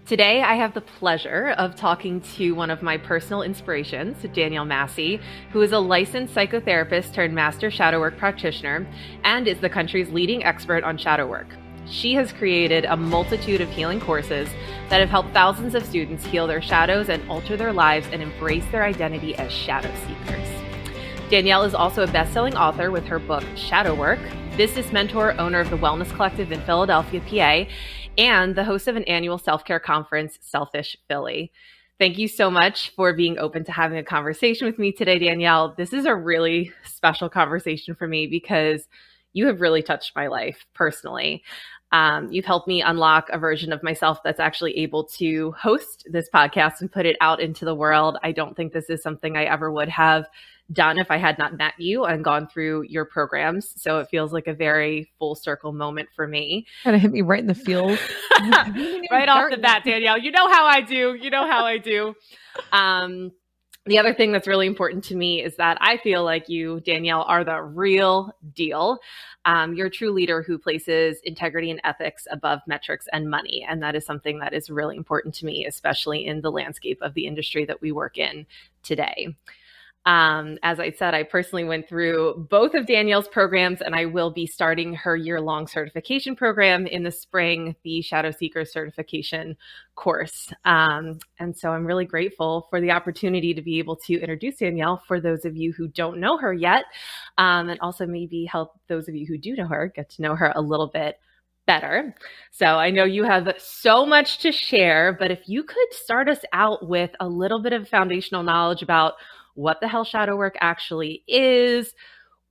Today, I have the pleasure of talking to one of my personal inspirations, Danielle Massi, who is a licensed psychotherapist turned master shadow work practitioner and is the country's leading expert on shadow work. She has created a multitude of healing courses that have helped thousands of students heal their shadows and alter their lives and embrace their identity as shadow seekers. Danielle is also a best-selling author with her book, Shadow Work, business mentor, owner of the Wellness Collective in Philadelphia, PA, and the host of an annual self-care conference, Selfish Philly. Thank you so much for being open to having a conversation with me today, Danielle. This is a really special conversation for me because you have really touched my life personally. You've helped me unlock a version of myself that's actually able to host this podcast and put it out into the world. I don't think this is something I ever would have done if I had not met you and gone through your programs. So it feels like a very full circle moment for me. Kind of hit me right in the feels. Right off the bat, Danielle. You know how I do. The other thing that's really important to me is that I feel like you, Danielle, are the real deal. You're a true leader who places integrity and ethics above metrics and money. And that is something that is really important to me, especially in the landscape of the industry that we work in today. As I said, I personally went through both of Danielle's programs, and I will be starting her year-long certification program in the spring, the Shadow Seeker Certification course. And so I'm really grateful for the opportunity to be able to introduce Danielle for those of you who don't know her yet, and also maybe help those of you who do know her get to know her a little bit better. So I know you have so much to share, but if you could start us out with a little bit of foundational knowledge about what the hell shadow work actually is,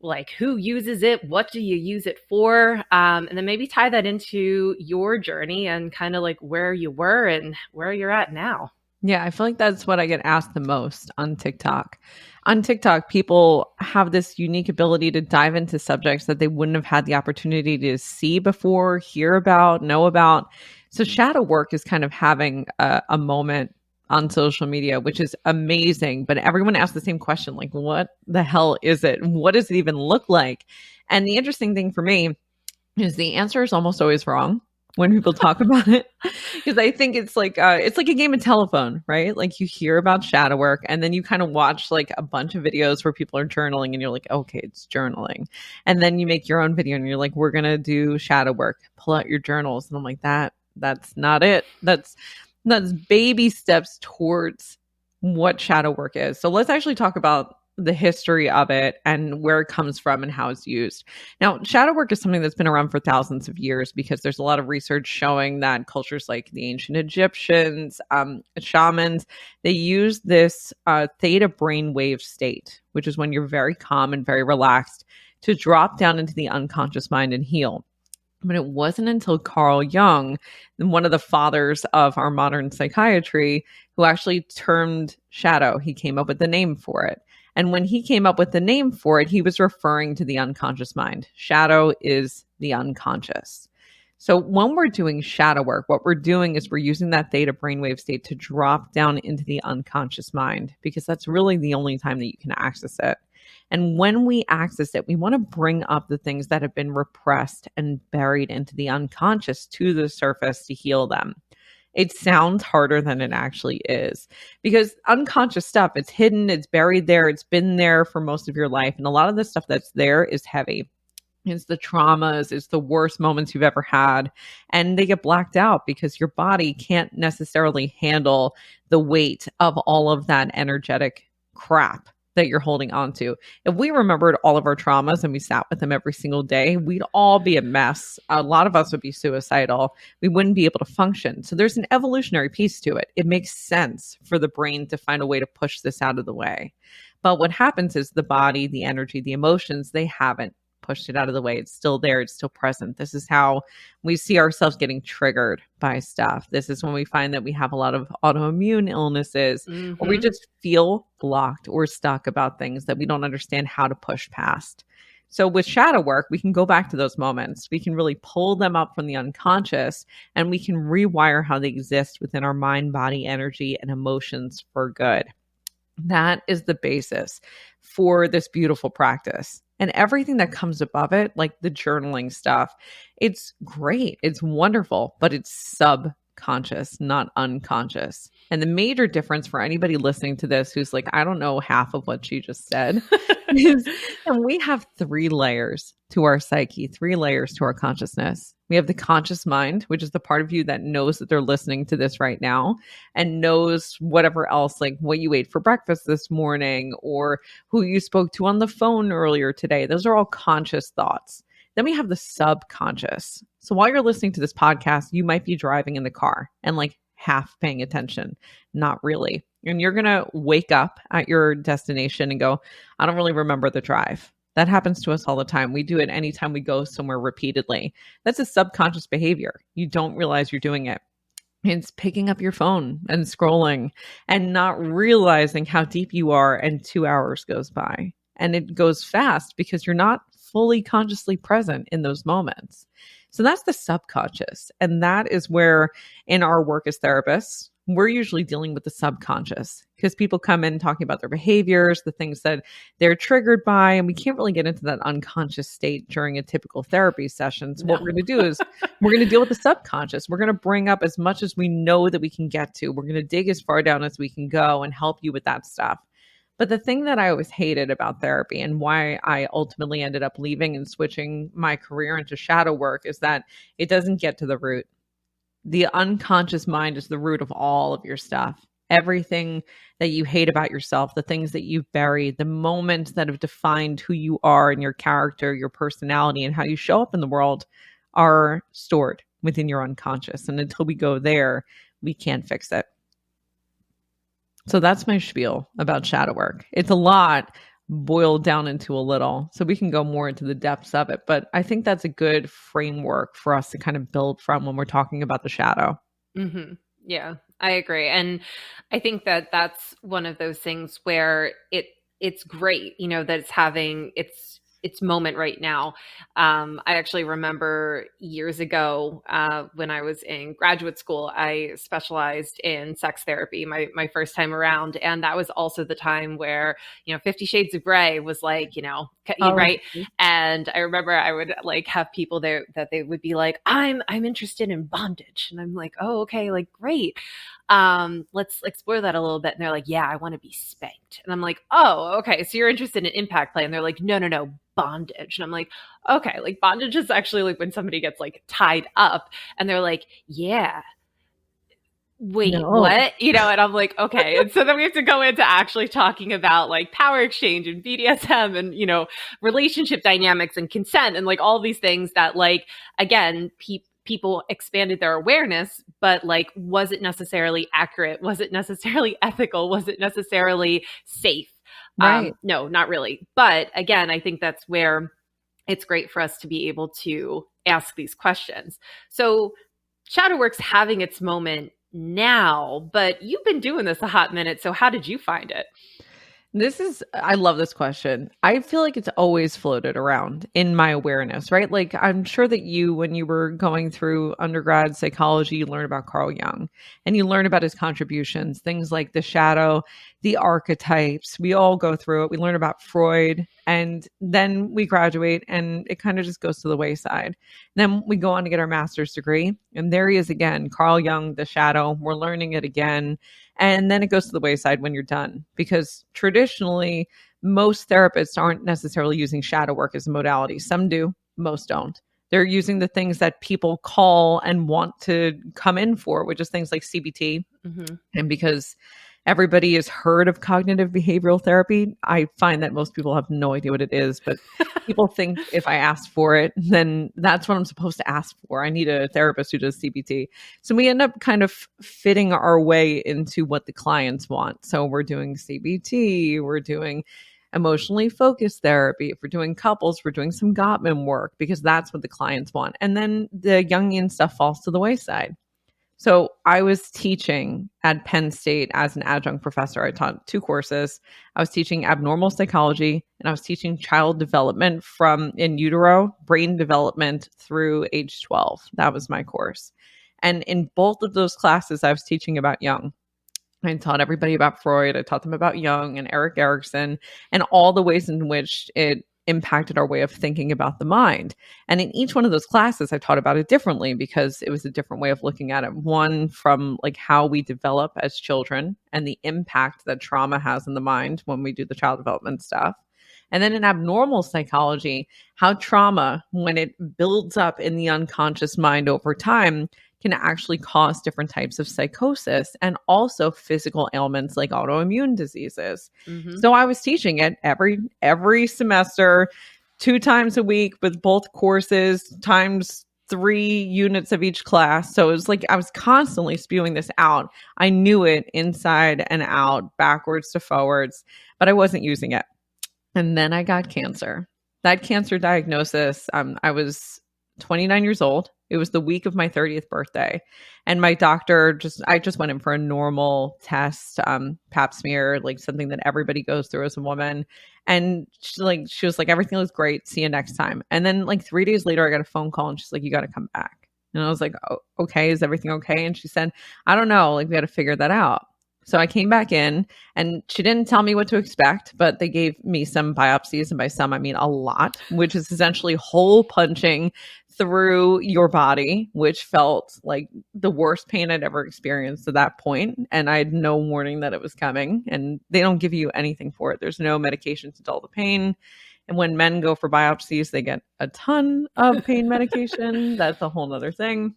like who uses it, what do you use it for, and then maybe tie that into your journey and kind of like where you were and where you're at now. Yeah, I feel like that's what I get asked the most on TikTok. On TikTok, people have this unique ability to dive into subjects that they wouldn't have had the opportunity to see before, hear about, know about. So shadow work is kind of having a moment on social media, which is amazing. But everyone asks the same question, like, what the hell is it? What does it even look like? And the interesting thing for me is the answer is almost always wrong when people talk about it. Because I think it's like a game of telephone, right? Like you hear about shadow work and then you kind of watch like a bunch of videos where people are journaling and you're like, okay, it's journaling. And then you make your own video and you're like, we're going to do shadow work, pull out your journals. And I'm like, that's not it. That's baby steps towards what shadow work is. So let's actually talk about the history of it and where it comes from and how it's used. Now, shadow work is something that's been around for thousands of years because there's a lot of research showing that cultures like the ancient Egyptians, shamans, they use this theta brainwave state, which is when you're very calm and very relaxed, to drop down into the unconscious mind and heal. But it wasn't until Carl Jung, one of the fathers of our modern psychiatry, who actually termed shadow. He came up with the name for it. And when he came up with the name for it, he was referring to the unconscious mind. Shadow is the unconscious. So when we're doing shadow work, what we're doing is we're using that theta brainwave state to drop down into the unconscious mind, because that's really the only time that you can access it. And when we access it, we want to bring up the things that have been repressed and buried into the unconscious to the surface to heal them. It sounds harder than it actually is, because unconscious stuff, it's hidden, it's buried there, it's been there for most of your life. And a lot of the stuff that's there is heavy. It's the traumas, it's the worst moments you've ever had. And they get blacked out because your body can't necessarily handle the weight of all of that energetic crap that you're holding on to. If we remembered all of our traumas and we sat with them every single day, we'd all be a mess. A lot of us would be suicidal. We wouldn't be able to function. So there's an evolutionary piece to it. It makes sense for the brain to find a way to push this out of the way. But what happens is the body, the energy, the emotions, they haven't pushed it out of the way. It's still there. It's still present. This is how we see ourselves getting triggered by stuff. This is when we find that we have a lot of autoimmune illnesses, or we just feel blocked or stuck about things that we don't understand how to push past. So with shadow work, we can go back to those moments. We can really pull them up from the unconscious, and we can rewire how they exist within our mind, body, energy, and emotions for good. That is the basis for this beautiful practice. And everything that comes above it, like the journaling stuff, it's great. It's wonderful, but it's subconscious. subconscious, not unconscious. And the major difference for anybody listening to this who's like, I don't know half of what she just said, is and we have 3 layers to our psyche, 3 layers to our consciousness. We have the conscious mind, which is the part of you that knows that they're listening to this right now and knows whatever else, like what you ate for breakfast this morning or who you spoke to on the phone earlier today. Those are all conscious thoughts. Then we have the subconscious. So while you're listening to this podcast, you might be driving in the car and like half paying attention, not really. And you're going to wake up at your destination and go, I don't really remember the drive. That happens to us all the time. We do it anytime we go somewhere repeatedly. That's a subconscious behavior. You don't realize you're doing it. It's picking up your phone and scrolling and not realizing how deep you are, and 2 hours goes by. And it goes fast because you're not fully consciously present in those moments. So that's the subconscious. And that is where, in our work as therapists, we're usually dealing with the subconscious because people come in talking about their behaviors, the things that they're triggered by, and we can't really get into that unconscious state during a typical therapy session. So what we're going to do is we're going to deal with the subconscious. We're going to bring up as much as we know that we can get to. We're going to dig as far down as we can go and help you with that stuff. But the thing that I always hated about therapy and why I ultimately ended up leaving and switching my career into shadow work is that it doesn't get to the root. The unconscious mind is the root of all of your stuff. Everything that you hate about yourself, the things that you've buried, the moments that have defined who you are and your character, your personality, and how you show up in the world are stored within your unconscious. And until we go there, we can't fix it. So that's my spiel about shadow work. It's a lot boiled down into a little, so we can go more into the depths of it. But I think that's a good framework for us to kind of build from when we're talking about the shadow. Mm-hmm. Yeah, I agree. And I think that that's one of those things where it's great, that it's having its moment right now. I actually remember years ago when I was in graduate school, I specialized in sex therapy my first time around. And that was also the time where, 50 Shades of Grey was like, right. And I remember I would like have people there that they would be like, I'm interested in bondage. And I'm like, oh, okay, like, great. Let's explore that a little bit. And they're like, yeah, I want to be spanked. And I'm like, oh, okay. So you're interested in impact play. And they're like, no, bondage. And I'm like, okay, like bondage is actually like when somebody gets like tied up and they're like, yeah, wait, what? And I'm like, okay. And so then we have to go into actually talking about like power exchange and BDSM and, relationship dynamics and consent and like all these things that like, again, people expanded their awareness, but like, was it necessarily accurate? Was it necessarily ethical? Was it necessarily safe? Right. No, not really. But again, I think that's where it's great for us to be able to ask these questions. So Shadowwork's having its moment now, but you've been doing this a hot minute. So how did you find it? I love this question. I feel like it's always floated around in my awareness, right? Like I'm sure that when you were going through undergrad psychology, you learned about Carl Jung and you learn about his contributions, things like the shadow, the archetypes. We all go through it. We learn about Freud and then we graduate and it kind of just goes to the wayside. Then we go on to get our master's degree and there he is again, Carl Jung, the shadow. We're learning it again. And then it goes to the wayside when you're done because traditionally, most therapists aren't necessarily using shadow work as a modality. Some do, most don't. They're using the things that people call and want to come in for, which is things like CBT. Mm-hmm. And because everybody has heard of cognitive behavioral therapy, I find that most people have no idea what it is, but people think if I ask for it, then that's what I'm supposed to ask for. I need a therapist who does CBT. So we end up kind of fitting our way into what the clients want. So we're doing CBT, we're doing emotionally focused therapy. If we're doing couples, we're doing some Gottman work because that's what the clients want. And then the Jungian stuff falls to the wayside. So I was teaching at Penn State as an adjunct professor. I taught 2 courses. I was teaching abnormal psychology and I was teaching child development from in utero, brain development through age 12. That was my course. And in both of those classes, I was teaching about Jung. I taught everybody about Freud. I taught them about Jung and Eric Erikson and all the ways in which it impacted our way of thinking about the mind. And in each one of those classes, I taught about it differently because it was a different way of looking at it. One from like how we develop as children and the impact that trauma has in the mind when we do the child development stuff. And then in abnormal psychology, how trauma, when it builds up in the unconscious mind over time, can actually cause different types of psychosis and also physical ailments like autoimmune diseases. Mm-hmm. So I was teaching it every semester, 2 times a week with both courses times 3 units of each class. So it was like I was constantly spewing this out. I knew it inside and out, backwards to forwards, but I wasn't using it. And then I got cancer. That cancer diagnosis, I was 29 years old. It was the week of my 30th birthday. And my doctor I just went in for a normal test, pap smear, like something that everybody goes through as a woman. And she was like, everything looks great. See you next time. And then like 3 days later, I got a phone call and she's like, you got to come back. And I was like, oh, okay, is everything okay? And she said, I don't know. Like, we got to figure that out. So I came back in and she didn't tell me what to expect, but they gave me some biopsies. And by some, I mean a lot, which is essentially hole punching through your body, which felt like the worst pain I'd ever experienced at that point. And I had no warning that it was coming. And they don't give you anything for it. There's no medication to dull the pain. And when men go for biopsies, they get a ton of pain medication. That's a whole nother thing.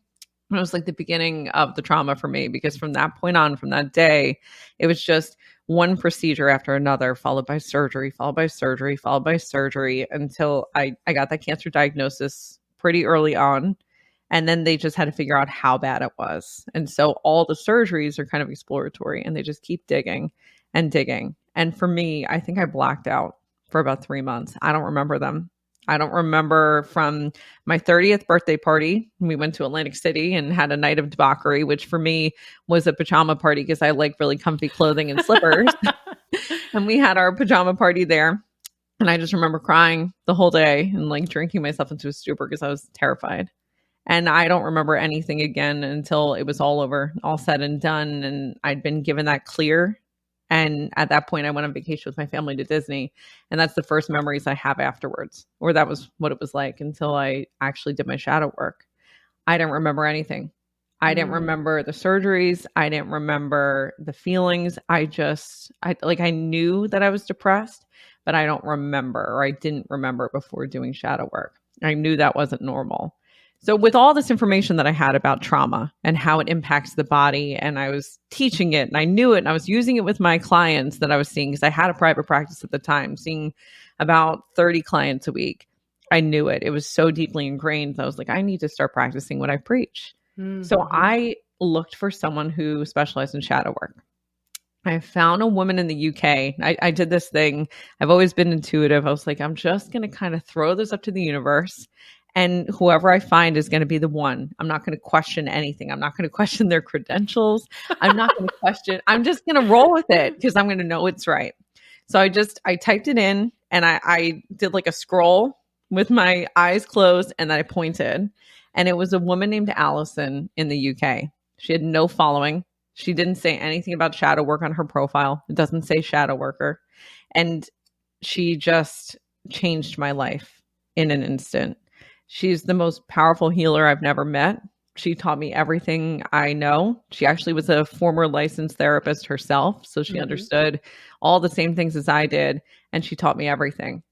It was like the beginning of the trauma for me, because from that point on, from that day, it was just one procedure after another, followed by surgery, followed by surgery, followed by surgery, until I got that cancer diagnosis pretty early on. And then they just had to figure out how bad it was. And so all the surgeries are kind of exploratory and they just keep digging and digging. And for me, I think I blacked out for about 3 months. I don't remember them. I don't remember from my 30th birthday party. We went to Atlantic City and had a night of debauchery, which for me was a pajama party because I like really comfy clothing and slippers. And we had our pajama party there. And I just remember crying the whole day and like drinking myself into a stupor because I was terrified. And I don't remember anything again until it was all over, all said and done. And I'd been given that clear. And at that point, I went on vacation with my family to Disney. And that's the first memories I have afterwards, or that was what it was like until I actually did my shadow work. I didn't remember anything. I didn't remember the surgeries. I didn't remember the feelings. I knew that I was depressed, but I don't remember, or I didn't remember before doing shadow work. I knew that wasn't normal. So with all this information that I had about trauma and how it impacts the body, and I was teaching it and I knew it and I was using it with my clients that I was seeing, because I had a private practice at the time, seeing about 30 clients a week. I knew it. It was so deeply ingrained. I was like, I need to start practicing what I preach. Mm-hmm. So I looked for someone who specialized in shadow work. I found a woman in the UK. I did this thing. I've always been intuitive. I was like, I'm just going to kind of throw this up to the universe. And whoever I find is going to be the one. I'm not going to question anything. I'm not going to question their credentials. I'm not going to question. I'm just going to roll with it because I'm going to know it's right. So I typed it in and I did like a scroll with my eyes closed and then I pointed. And it was a woman named Allison in the UK. She had no following. She didn't say anything about shadow work on her profile. It doesn't say shadow worker. And she just changed my life in an instant. She's the most powerful healer I've never met. She taught me everything I know. She actually was a former licensed therapist herself. So she understood all the same things as I did. And she taught me everything.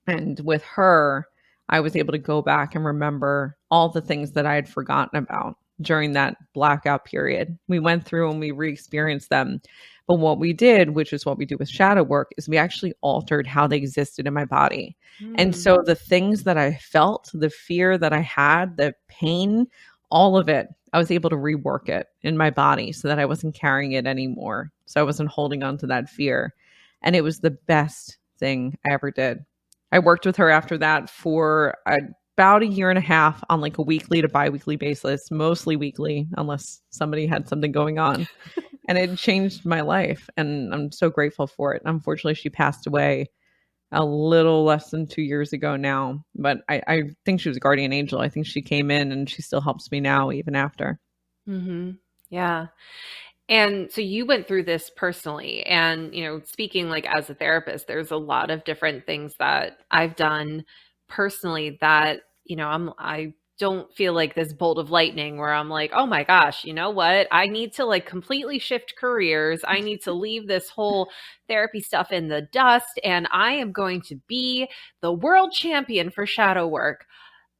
And with her, I was able to go back and remember all the things that I had forgotten about during that blackout period. We went through and we re-experienced them. But what we did, which is what we do with shadow work, is we actually altered how they existed in my body. And so the things that I felt, the fear that I had, the pain, all of it, I was able to rework it in my body so that I wasn't carrying it anymore. So I wasn't holding on to that fear. And it was the best thing I ever did. I worked with her after that for about a year and a half on like a weekly to bi-weekly basis, mostly weekly, unless somebody had something going on. And it changed my life. And I'm so grateful for it. Unfortunately, she passed away a little less than 2 years ago now. But I think she was a guardian angel. I think she came in and she still helps me now, even after. Mm-hmm. Yeah. And so you went through this personally, and, speaking like as a therapist, there's a lot of different things that I've done personally that, I don't feel like this bolt of lightning where I'm like, oh my gosh, you know what? I need to like completely shift careers. I need to leave this whole therapy stuff in the dust, and I am going to be the world champion for shadow work.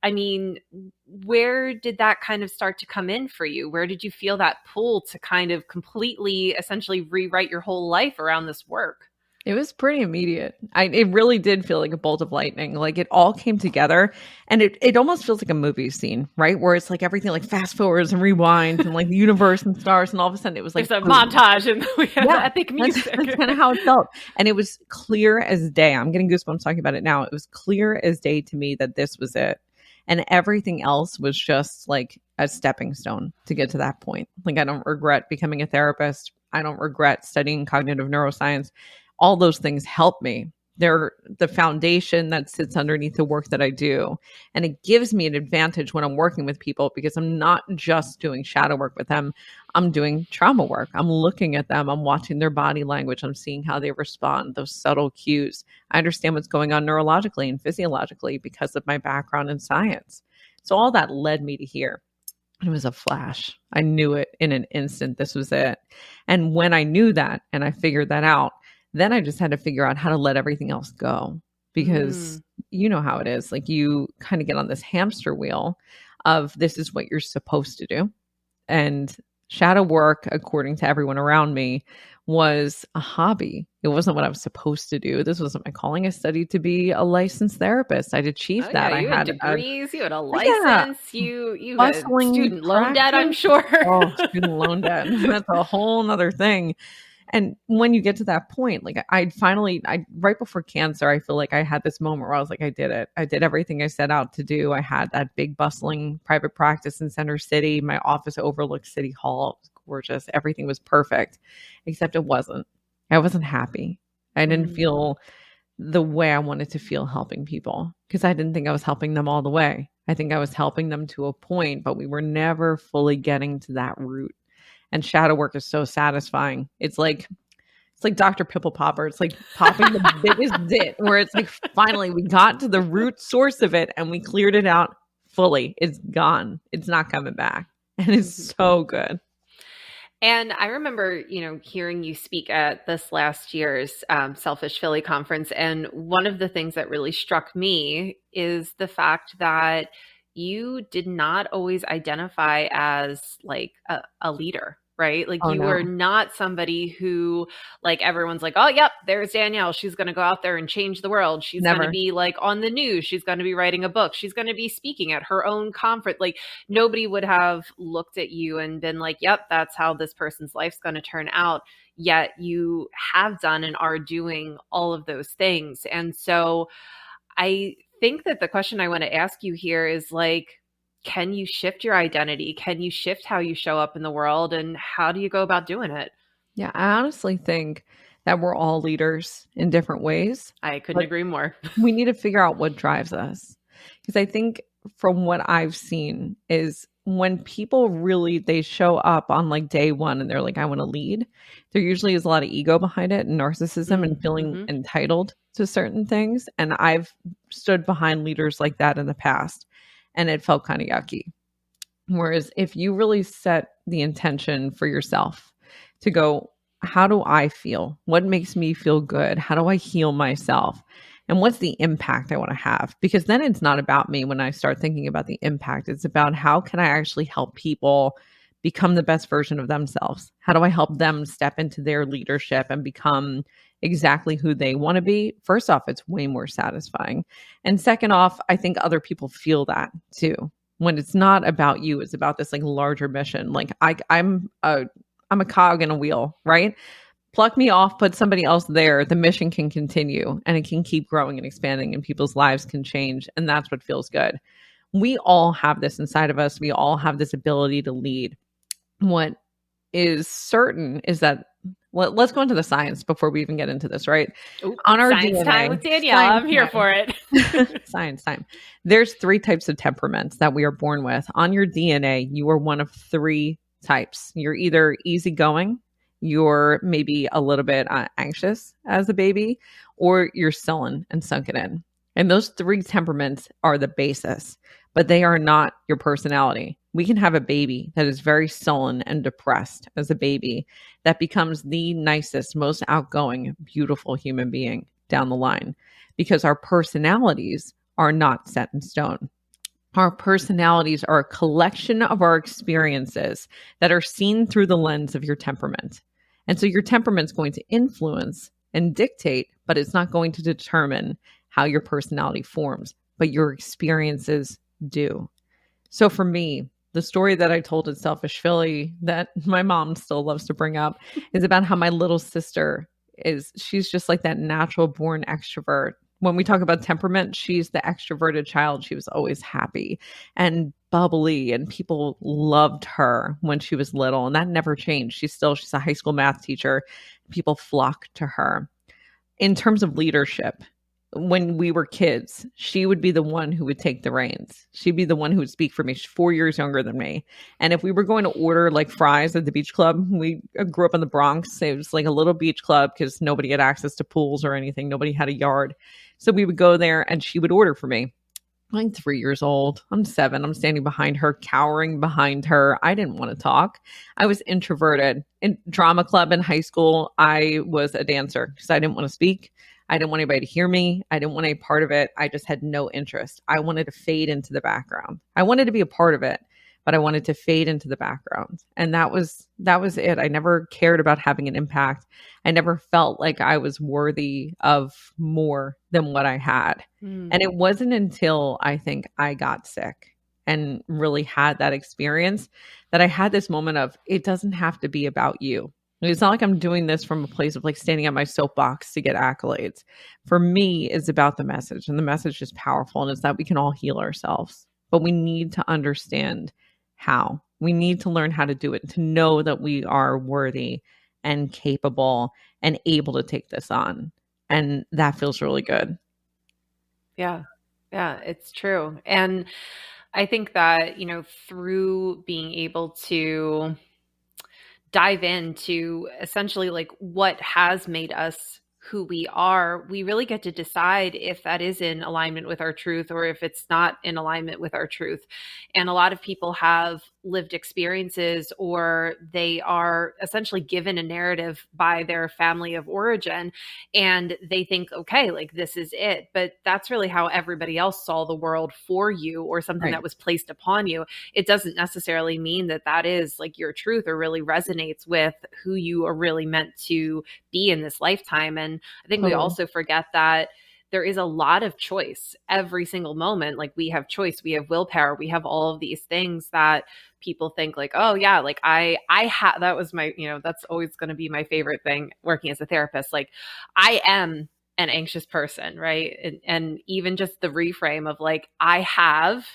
I mean, where did that kind of start to come in for you? Where did you feel that pull to kind of completely, essentially rewrite your whole life around this work? It was pretty immediate. It really did feel like a bolt of lightning. Like it all came together, and it almost feels like a movie scene, right? Where it's like everything like fast forwards and rewinds and like the universe and stars, and all of a sudden it was like there's a montage and we have yeah, epic music. That's kind of how it felt. And it was clear as day. I'm getting goosebumps talking about it now. It was clear as day to me that this was it. And everything else was just like a stepping stone to get to that point. Like I don't regret becoming a therapist. I don't regret studying cognitive neuroscience. All those things help me. They're the foundation that sits underneath the work that I do. And it gives me an advantage when I'm working with people because I'm not just doing shadow work with them. I'm doing trauma work. I'm looking at them. I'm watching their body language. I'm seeing how they respond, those subtle cues. I understand what's going on neurologically and physiologically because of my background in science. So all that led me to here. It was a flash. I knew it in an instant. This was it. And when I knew that and I figured that out, then I just had to figure out how to let everything else go because you know how it is. Like you kind of get on this hamster wheel of this is what you're supposed to do. And shadow work, according to everyone around me, was a hobby. It wasn't what I was supposed to do. This wasn't my calling. I studied to be a licensed therapist. I'd achieved that. Yeah, you I had degrees, you had a license, you had student loan debt, I'm sure. Oh, student loan debt. That's a whole nother thing. And when you get to that point, like I right before cancer, I feel like I had this moment where I was like, I did it. I did everything I set out to do. I had that big bustling private practice in Center City. My office overlooked City Hall. It was gorgeous. Everything was perfect, except it wasn't. I wasn't happy. I didn't feel the way I wanted to feel helping people because I didn't think I was helping them all the way. I think I was helping them to a point, but we were never fully getting to that root. And shadow work is so satisfying. It's like Dr. Pimple Popper. It's like popping the biggest zit where it's like, finally, we got to the root source of it and we cleared it out fully. It's gone. It's not coming back. And it's so good. And I remember, hearing you speak at this last year's Selfish Philly conference. And one of the things that really struck me is the fact that you did not always identify as like a leader, right? Like you were not somebody who like everyone's like, oh, yep, there's Danielle. She's going to go out there and change the world. She's going to be like on the news. She's going to be writing a book. She's going to be speaking at her own conference. Like nobody would have looked at you and been like, yep, that's how this person's life's going to turn out. Yet you have done and are doing all of those things. And so I think that the question I want to ask you here is like, can you shift your identity? Can you shift how you show up in the world? And how do you go about doing it? Yeah, I honestly think that we're all leaders in different ways. I couldn't agree more. We need to figure out what drives us. Because I think from what I've seen is when people really, they show up on like day one and they're like, I want to lead, there usually is a lot of ego behind it and narcissism and feeling entitled to certain things. And I've stood behind leaders like that in the past and it felt kind of yucky. Whereas if you really set the intention for yourself to go, how do I feel? What makes me feel good? How do I heal myself? And what's the impact I want to have? Because then it's not about me when I start thinking about the impact. It's about how can I actually help people become the best version of themselves? How do I help them step into their leadership and become exactly who they want to be? First off, it's way more satisfying. And second off, I think other people feel that too. When it's not about you, it's about this like larger mission. Like I'm a cog in a wheel, right? Pluck me off, put somebody else there, the mission can continue and it can keep growing and expanding and people's lives can change. And that's what feels good. We all have this inside of us. We all have this ability to lead. What is certain is that, let's go into the science before we even get into this, right? Ooh, on our science DNA, time with Danielle. I'm here for it. Science time. There's 3 types of temperaments that we are born with. On your DNA, you are one of 3 types. You're either easygoing, you're maybe a little bit anxious as a baby, or you're sullen and sunken in. And those three temperaments are the basis, but they are not your personality. We can have a baby that is very sullen and depressed as a baby that becomes the nicest, most outgoing, beautiful human being down the line because our personalities are not set in stone. Our personalities are a collection of our experiences that are seen through the lens of your temperament. And so your temperament's going to influence and dictate, but it's not going to determine how your personality forms, but your experiences do. So for me, the story that I told at Selfish Philly that my mom still loves to bring up is about how my little sister she's just like that natural born extrovert. When we talk about temperament, she's the extroverted child. She was always happy and bubbly, and people loved her when she was little, and that never changed. She's a high school math teacher. People flock to her. In terms of leadership, when we were kids, she would be the one who would take the reins. She'd be the one who would speak for me. She's 4 years younger than me. And if we were going to order like fries at the beach club, we grew up in the Bronx. It was like a little beach club because nobody had access to pools or anything. Nobody had a yard. So we would go there and she would order for me. I'm 3 years old. I'm 7. I'm standing behind her, cowering behind her. I didn't want to talk. I was introverted. In drama club in high school, I was a dancer because I didn't want to speak. I didn't want anybody to hear me. I didn't want any part of it. I just had no interest. I wanted to fade into the background. I wanted to be a part of it, but I wanted to fade into the background. And that was it. I never cared about having an impact. I never felt like I was worthy of more than what I had. And it wasn't until I think I got sick and really had that experience that I had this moment of, it doesn't have to be about you. It's not like I'm doing this from a place of like standing on my soapbox to get accolades. For me, it's about the message, and the message is powerful, and it's that we can all heal ourselves, but we need to understand how. We need to learn how to do it, to know that we are worthy and capable and able to take this on. And that feels really good. Yeah. Yeah, it's true. And I think that, through being able to dive into essentially like what has made us who we are, we really get to decide if that is in alignment with our truth or if it's not in alignment with our truth. And a lot of people have lived experiences, or they are essentially given a narrative by their family of origin, and they think, okay, like this is it. But that's really how everybody else saw the world for you, or something that was placed upon you. It doesn't necessarily mean that that is like your truth or really resonates with who you are really meant to be in this lifetime. And I think we also forget that there is a lot of choice every single moment. Like we have choice, we have willpower, we have all of these things that people think like, oh yeah, like I have, that was my, that's always going to be my favorite thing working as a therapist. Like I am an anxious person, right? And even just the reframe of like, I have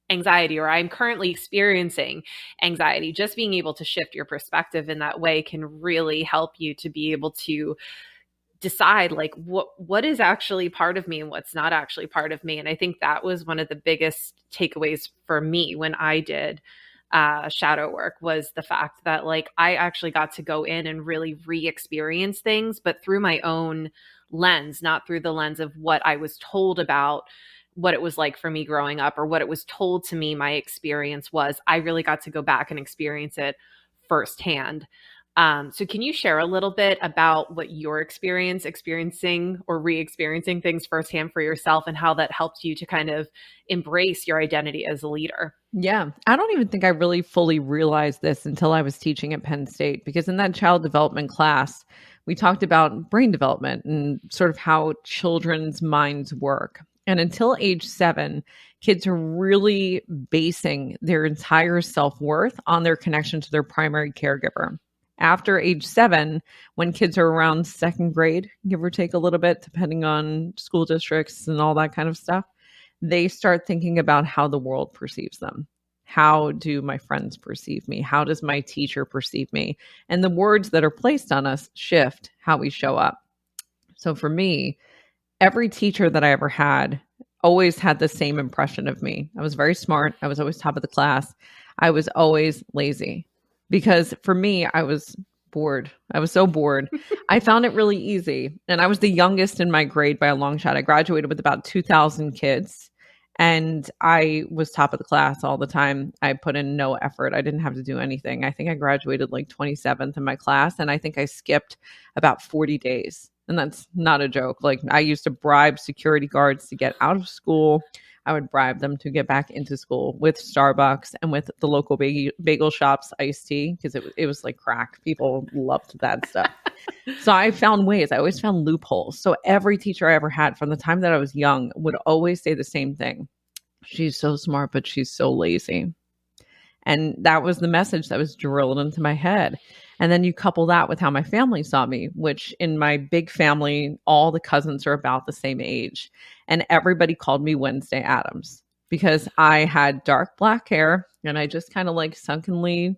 anxiety, or I'm currently experiencing anxiety, just being able to shift your perspective in that way can really help you to be able to decide like what is actually part of me and what's not actually part of me. And I think that was one of the biggest takeaways for me when I did shadow work, was the fact that like I actually got to go in and really re-experience things, but through my own lens, not through the lens of what I was told about what it was like for me growing up, or what it was told to me my experience was. I really got to go back and experience it firsthand. So can you share a little bit about what your experiencing or re-experiencing things firsthand for yourself, and how that helped you to kind of embrace your identity as a leader? Yeah. I don't even think I really fully realized this until I was teaching at Penn State, because in that child development class, we talked about brain development and sort of how children's minds work. And until age 7, kids are really basing their entire self-worth on their connection to their primary caregiver. After age 7, when kids are around 2nd grade, give or take a little bit, depending on school districts and all that kind of stuff, they start thinking about how the world perceives them. How do my friends perceive me? How does my teacher perceive me? And the words that are placed on us shift how we show up. So for me, every teacher that I ever had always had the same impression of me. I was very smart. I was always top of the class. I was always lazy, because for me, I was bored. I was so bored. I found it really easy. And I was the youngest in my grade by a long shot. I graduated with about 2,000 kids. And I was top of the class all the time. I put in no effort. I didn't have to do anything. I think I graduated like 27th in my class. And I think I skipped about 40 days. And that's not a joke. Like, I used to bribe security guards to get out of school. I would bribe them to get back into school with Starbucks and with the local bagel shops iced tea, because it was like crack. People loved that stuff. So I found ways. I always found loopholes. So every teacher I ever had from the time that I was young would always say the same thing. She's so smart, but she's so lazy. And that was the message that was drilled into my head. And then you couple that with how my family saw me, which in my big family, all the cousins are about the same age. And everybody called me Wednesday Addams because I had dark black hair and I just kind of like sunkenly,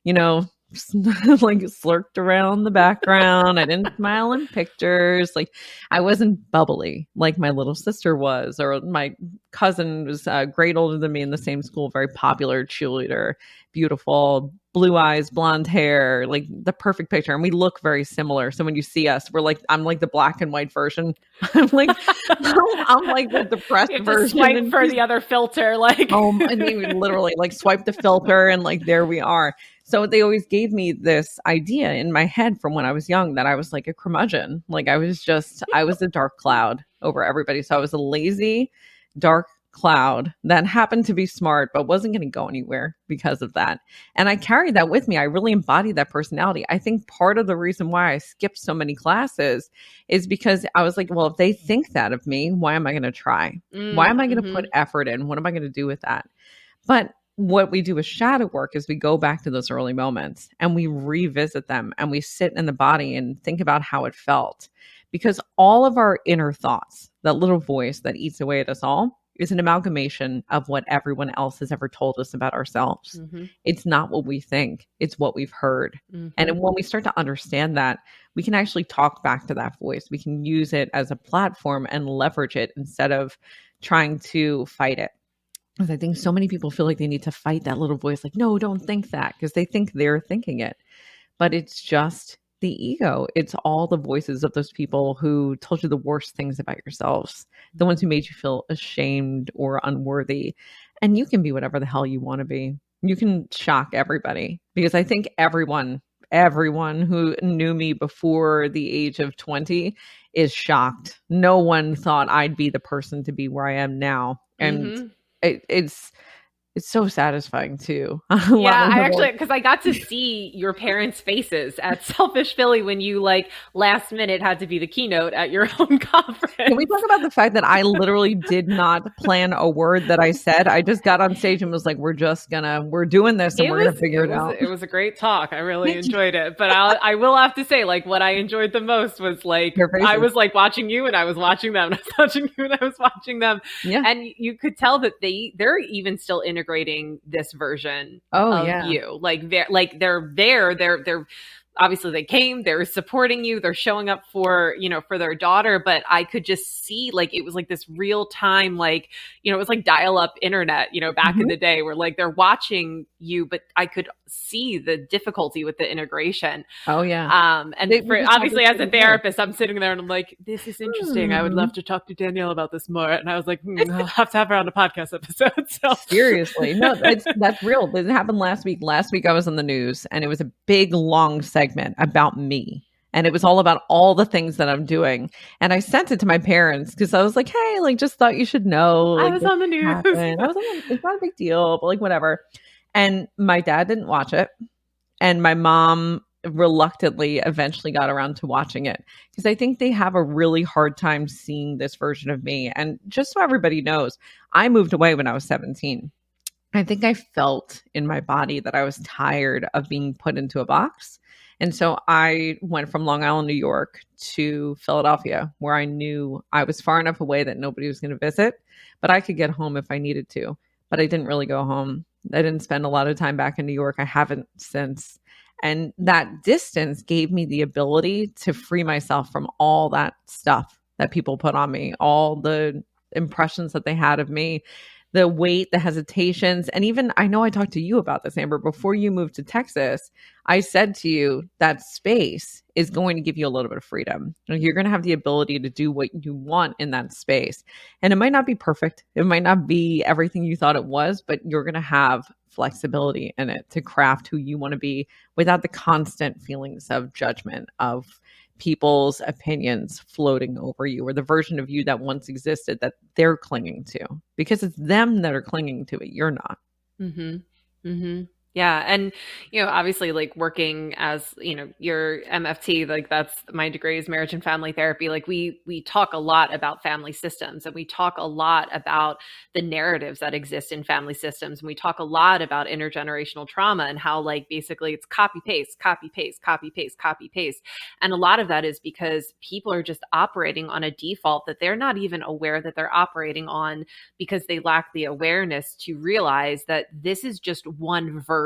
like slurked around the background. I didn't smile in pictures. Like, I wasn't bubbly like my little sister was, or my cousin was a grade older than me in the same school, very popular cheerleader, beautiful, blue eyes, blonde hair, like the perfect picture. And we look very similar. So when you see us, we're like, I'm like the black and white version. I'm like the depressed version. Swipe for the other filter, like. And they would literally like swipe the filter, and like there we are. So they always gave me this idea in my head from when I was young that I was like a curmudgeon. Like, I was a dark cloud over everybody. So I was a lazy, dark cloud that happened to be smart, but wasn't going to go anywhere because of that. And I carried that with me. I really embodied that personality. I think part of the reason why I skipped so many classes is because I was like, well, if they think that of me, why am I going to try? Why am I going to put effort in? What am I going to do with that? But what we do with shadow work is we go back to those early moments and we revisit them and we sit in the body and think about how it felt. Because all of our inner thoughts, that little voice that eats away at us all, is an amalgamation of what everyone else has ever told us about ourselves. It's not what we think, it's what we've heard. And when we start to understand that, we can actually talk back to that voice. We can use it as a platform and leverage it instead of trying to fight it. Because I think so many people feel like they need to fight that little voice, like, no, don't think that, because they think they're thinking it. But it's just the ego. It's all the voices of those people who told you the worst things about yourselves, the ones who made you feel ashamed or unworthy. And you can be whatever the hell you want to be. You can shock everybody, because I think everyone who knew me before the age of 20 is shocked. No one thought I'd be the person to be where I am now. And it's so satisfying too. Yeah, I actually, because I got to see your parents' faces at Selfish Philly when you like last minute had to be the keynote at your own conference. Can we talk about the fact that I literally did not plan a word that I said? I just got on stage and was like, we're doing this and we're going to figure it out. It was a great talk. I really enjoyed it. But I will have to say, like, what I enjoyed the most was like, I was like watching you and I was watching them. And I was watching you and I was watching them. Yeah. And you could tell that they're even still integrating this version of you. Like they're there. They're obviously they came, they're supporting you, they're showing up for their daughter, but I could just see like it was like this real time, like, it was like dial up internet, back in the day where like they're watching you, but I could see the difficulty with the integration. Oh yeah. And obviously as a therapist, I'm sitting there and I'm like, this is interesting. I would love to talk to Danielle about this more. And I was like, I'll have to have her on a podcast episode. So seriously, no, that's real. It happened last week. Last week I was on the news and it was a big, long segment about me. And it was all about all the things that I'm doing. And I sent it to my parents because I was like, hey, like, just thought you should know. Like, I was on the news. It's not a big deal, but like, whatever. And my dad didn't watch it. And my mom reluctantly eventually got around to watching it because I think they have a really hard time seeing this version of me. And just so everybody knows, I moved away when I was 17. I think I felt in my body that I was tired of being put into a box. And so I went from Long Island, New York to Philadelphia, where I knew I was far enough away that nobody was going to visit, but I could get home if I needed to. But I didn't really go home. I didn't spend a lot of time back in New York. I haven't since. And that distance gave me the ability to free myself from all that stuff that people put on me, all the impressions that they had of me, the wait, the hesitations. And even I know I talked to you about this, Amber, before you moved to Texas. I said to you that space is going to give you a little bit of freedom. You're going to have the ability to do what you want in that space. And it might not be perfect. It might not be everything you thought it was, but you're going to have flexibility in it to craft who you want to be without the constant feelings of judgment, of people's opinions floating over you, or the version of you that once existed that they're clinging to, because it's them that are clinging to it. You're not. Mm-hmm. Mm-hmm. Yeah. And, obviously like working as, your MFT, like that's my degree is marriage and family therapy. Like we talk a lot about family systems, and we talk a lot about the narratives that exist in family systems. And we talk a lot about intergenerational trauma and how like basically it's copy paste, copy paste, copy paste, copy paste. And a lot of that is because people are just operating on a default that they're not even aware that they're operating on, because they lack the awareness to realize that this is just one version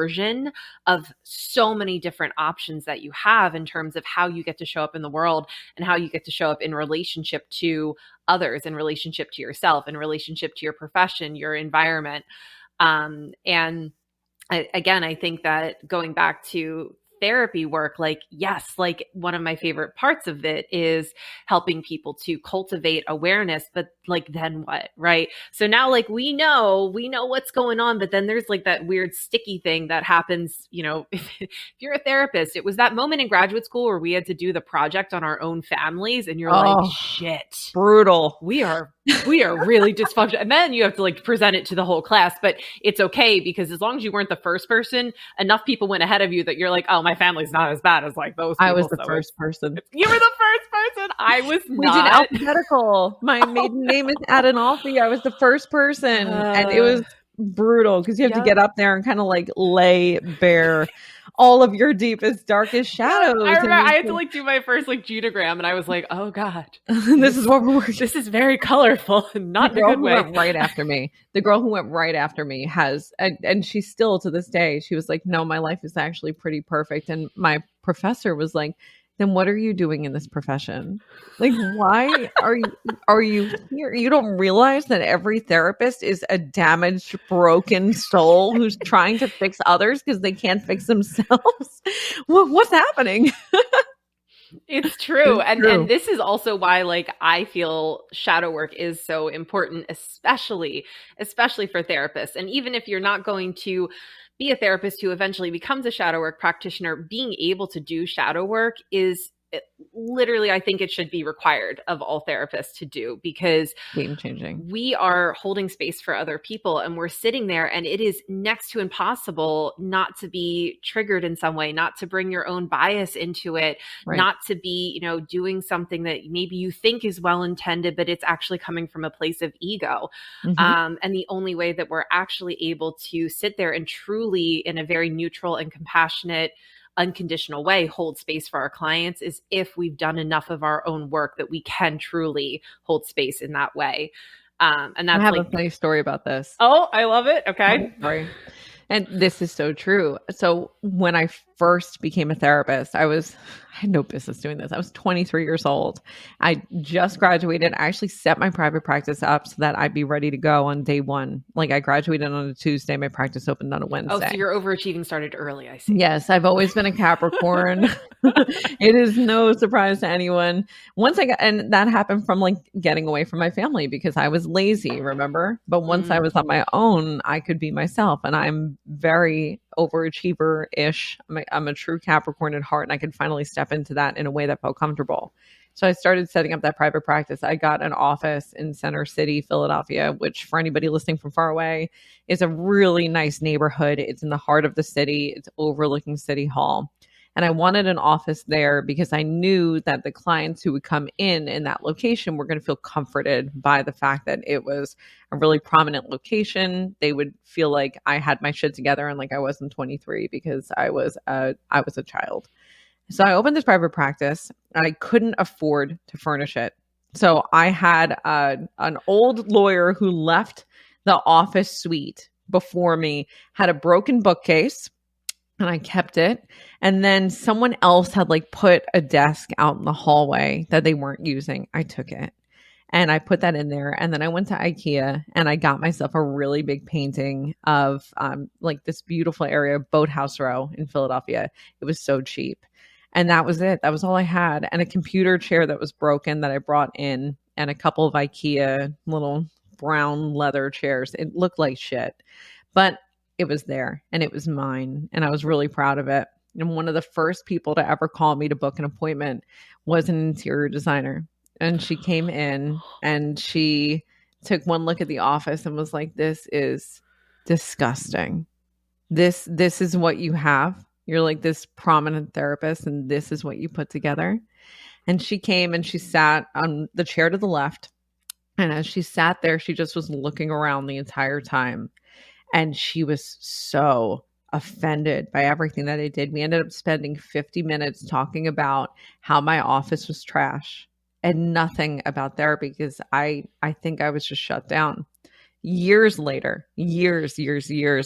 of so many different options that you have in terms of how you get to show up in the world and how you get to show up in relationship to others, in relationship to yourself, in relationship to your profession, your environment. Again, I think that going back to therapy work, like, yes, like one of my favorite parts of it is helping people to cultivate awareness, but like, then what, right? So now like we know what's going on, but then there's like that weird sticky thing that happens, if you're a therapist. It was that moment in graduate school where we had to do the project on our own families, and you're like, shit, brutal. We are really dysfunctional. And then you have to like present it to the whole class, but it's okay, because as long as you weren't the first person, enough people went ahead of you that you're like, oh, my family's not as bad as like those people. I was the first person. You were the first person. I was not. We did alphabetical. My maiden name is Adenolfi. I was the first person. And it was brutal because you have to get up there and kind of like lay bare all of your deepest, darkest shadows. I remember I had to like do my first like genogram, and I was like, oh God, this is what we're working. This is very colorful, not in a good way. The girl who went right after me. The girl who went right after me has, and she still to this day, she was like, no, my life is actually pretty perfect. And my professor was like, then what are you doing in this profession? Like, why are you here? You don't realize that every therapist is a damaged, broken soul who's trying to fix others because they can't fix themselves. What's happening? It's true. And this is also why like I feel shadow work is so important, especially for therapists. And even if you're not going to be a therapist who eventually becomes a shadow work practitioner, being able to do shadow work is literally, I think it should be required of all therapists to do, because game changing. We are holding space for other people, and we're sitting there, and it is next to impossible not to be triggered in some way, not to bring your own bias into it, right. Not to be, doing something that maybe you think is well-intended, but it's actually coming from a place of ego. Mm-hmm. And the only way that we're actually able to sit there and truly, in a very neutral and compassionate, unconditional way, hold space for our clients is if we've done enough of our own work that we can truly hold space in that way. And that's I have a funny story about this. Oh, I love it. Okay. Sorry. And this is so true. So when I first became a therapist, I had no business doing this. I was 23 years old. I just graduated. I actually set my private practice up so that I'd be ready to go on day one. Like I graduated on a Tuesday. My practice opened on a Wednesday. Oh, so your overachieving started early, I see. Yes, I've always been a Capricorn. It is no surprise to anyone. And that happened from like getting away from my family because I was lazy, remember? But once I was on my own, I could be myself. And I'm very overachiever-ish. I'm a true Capricorn at heart, and I could finally step into that in a way that felt comfortable. So I started setting up that private practice. I got an office in Center City, Philadelphia, which for anybody listening from far away is a really nice neighborhood. It's in the heart of the city. It's overlooking City Hall. And I wanted an office there because I knew that the clients who would come in that location were going to feel comforted by the fact that it was a really prominent location. They would feel like I had my shit together and like I wasn't 23 because I was a child. So I opened this private practice. I couldn't afford to furnish it. So I had an old lawyer who left the office suite before me, had a broken bookcase, and I kept it. And then someone else had like put a desk out in the hallway that they weren't using. I took it. And I put that in there. And then I went to IKEA and I got myself a really big painting of like this beautiful area, Boathouse Row in Philadelphia. It was so cheap. And that was it. That was all I had. And a computer chair that was broken that I brought in, and a couple of IKEA little brown leather chairs. It looked like shit, but it was there and it was mine. And I was really proud of it. And one of the first people to ever call me to book an appointment was an interior designer. And she came in and she took one look at the office and was like, "This is disgusting. This is what you have. You're like this prominent therapist and this is what you put together." And she came and she sat on the chair to the left. And as she sat there, she just was looking around the entire time. And she was so offended by everything that I did. We ended up spending 50 minutes talking about how my office was trash and nothing about therapy, because I think I was just shut down. Years later, years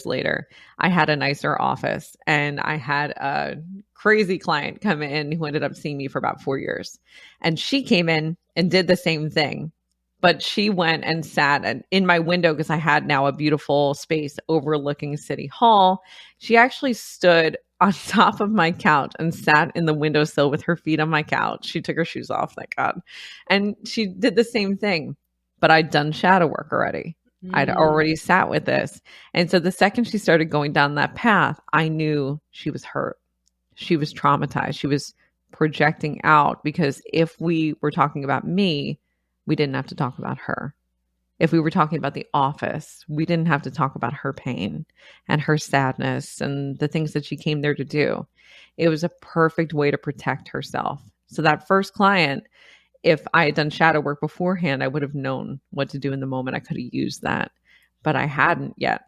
later, I had a nicer office and I had a crazy client come in who ended up seeing me for about 4 years. And she came in and did the same thing, but she went and sat in my window because I had now a beautiful space overlooking City Hall. She actually stood on top of my couch and sat in the windowsill with her feet on my couch. She took her shoes off, thank God. And she did the same thing, but I'd done shadow work already. I'd already sat with this. And so the second she started going down that path, I knew she was hurt. She was traumatized. She was projecting out, because if we were talking about me, we didn't have to talk about her. If we were talking about the office, we didn't have to talk about her pain and her sadness and the things that she came there to do. It was a perfect way to protect herself. So that first client, if I had done shadow work beforehand, I would have known what to do in the moment. I could have used that, but I hadn't yet.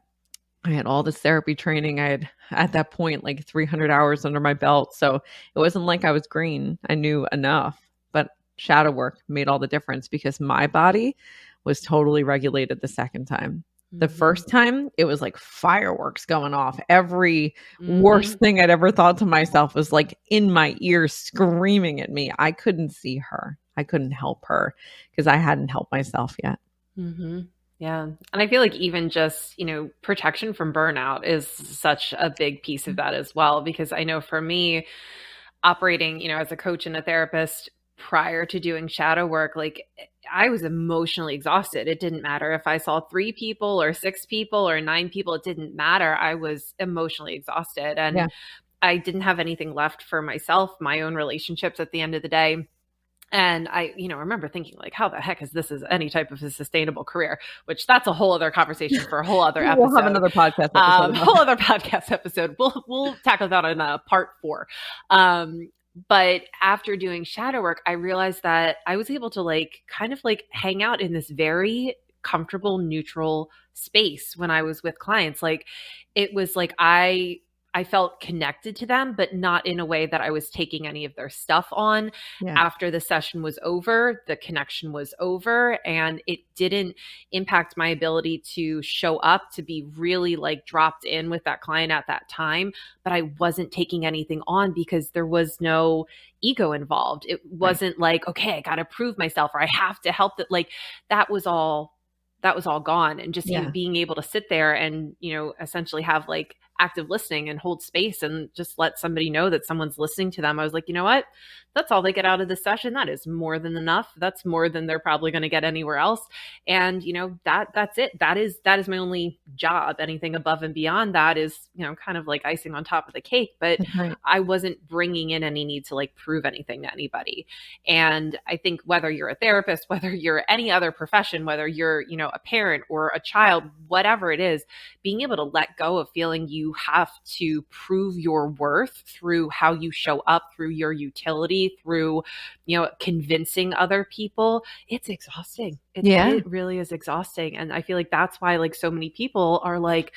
I had all this therapy training. I had, at that point, like 300 hours under my belt. So it wasn't like I was green. I knew enough, but shadow work made all the difference because my body was totally regulated the second time. The first time, it was like fireworks going off. Every worst thing I'd ever thought to myself was like in my ear screaming at me. I couldn't see her. I couldn't help her because I hadn't helped myself yet. Yeah. And I feel like even just, protection from burnout is such a big piece of that as well. Because I know for me, operating, as a coach and a therapist prior to doing shadow work, like I was emotionally exhausted. It didn't matter if I saw 3 people or 6 people or 9 people. It didn't matter. I was emotionally exhausted and I didn't have anything left for myself, my own relationships at the end of the day. And I, remember thinking like, how the heck is this any type of a sustainable career? Which that's a whole other conversation for a whole other episode. We'll have another podcast episode. Whole other podcast episode. We'll tackle that in part 4. But after doing shadow work, I realized that I was able to kind of hang out in this very comfortable, neutral space when I was with clients. Like it was like I felt connected to them, but not in a way that I was taking any of their stuff on. After the session was over, the connection was over, and it didn't impact my ability to show up, to be really dropped in with that client at that time. But I wasn't taking anything on because there was no ego involved. It wasn't like, okay, I got to prove myself or I have to help that. That was all gone. And just being able to sit there and, essentially have active listening and hold space and just let somebody know that someone's listening to them. I was like, you know what? That's all they get out of this session. That is more than enough. That's more than they're probably going to get anywhere else. And, that's it. That is my only job. Anything above and beyond that is, kind of like icing on top of the cake. But I wasn't bringing in any need to prove anything to anybody. And I think whether you're a therapist, whether you're any other profession, whether you're, a parent or a child, whatever it is, being able to let go of feeling you have to prove your worth through how you show up, through your utility, through, convincing other people, it's exhausting. It really is exhausting. And I feel like that's why so many people are like,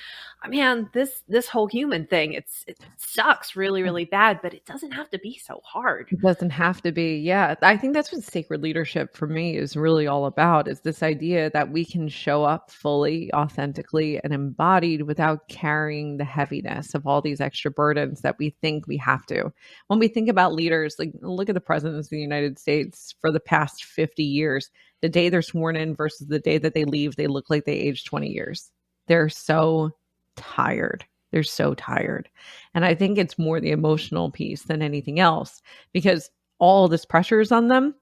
oh, man, this whole human thing, it sucks really, really bad, but it doesn't have to be so hard. It doesn't have to be. Yeah. I think that's what sacred leadership for me is really all about, is this idea that we can show up fully, authentically, and embodied without carrying the heaviness of all these extra burdens that we think we have to. When we think about leaders, look at the presidents of the United States for the past 50 years. the day they're sworn in versus the day that they leave, they look like they aged 20 years. They're so tired. They're so tired. And I think it's more the emotional piece than anything else, because all this pressure is on them,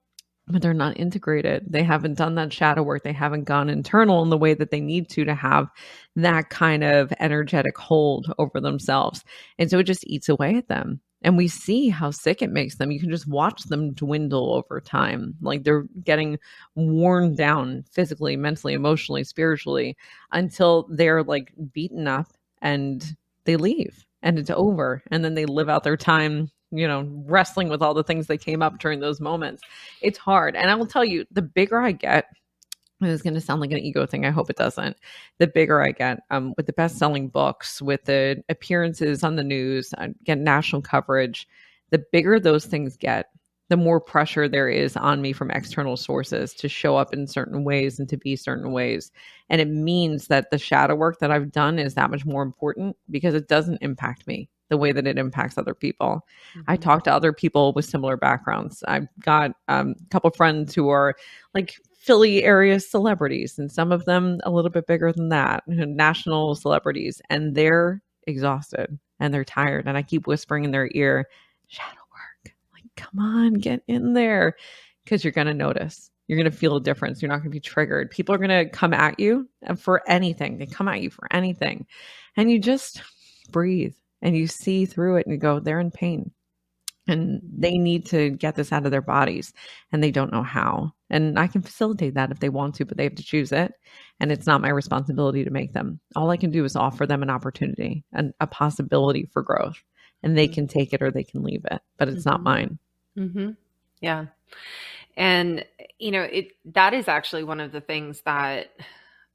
but they're not integrated. They haven't done that shadow work. They haven't gone internal in the way that they need to have that kind of energetic hold over themselves. And so it just eats away at them. And we see how sick it makes them. You can just watch them dwindle over time. Like they're getting worn down physically, mentally, emotionally, spiritually, until they're like beaten up and they leave and it's over. And then they live out their time, wrestling with all the things that came up during those moments. It's hard. And I will tell you, the bigger I get, and it's going to sound like an ego thing, I hope it doesn't, the bigger I get with the best-selling books, with the appearances on the news, I get national coverage, the bigger those things get, the more pressure there is on me from external sources to show up in certain ways and to be certain ways. And it means that the shadow work that I've done is that much more important, because it doesn't impact me the way that it impacts other people. Mm-hmm. I talk to other people with similar backgrounds. I've got a couple friends who are like Philly area celebrities, and some of them a little bit bigger than that, national celebrities, and they're exhausted and they're tired. And I keep whispering in their ear, shadow work, like, come on, get in there, because you're going to notice. You're going to feel a difference. You're not going to be triggered. People are going to come at you for anything. They come at you for anything. And you just breathe and you see through it and you go, they're in pain. And they need to get this out of their bodies and they don't know how. And I can facilitate that if they want to, but they have to choose it. And it's not my responsibility to make them. All I can do is offer them an opportunity and a possibility for growth. And they can take it or they can leave it, but it's not mine. Mm-hmm. Yeah. And, that is actually one of the things that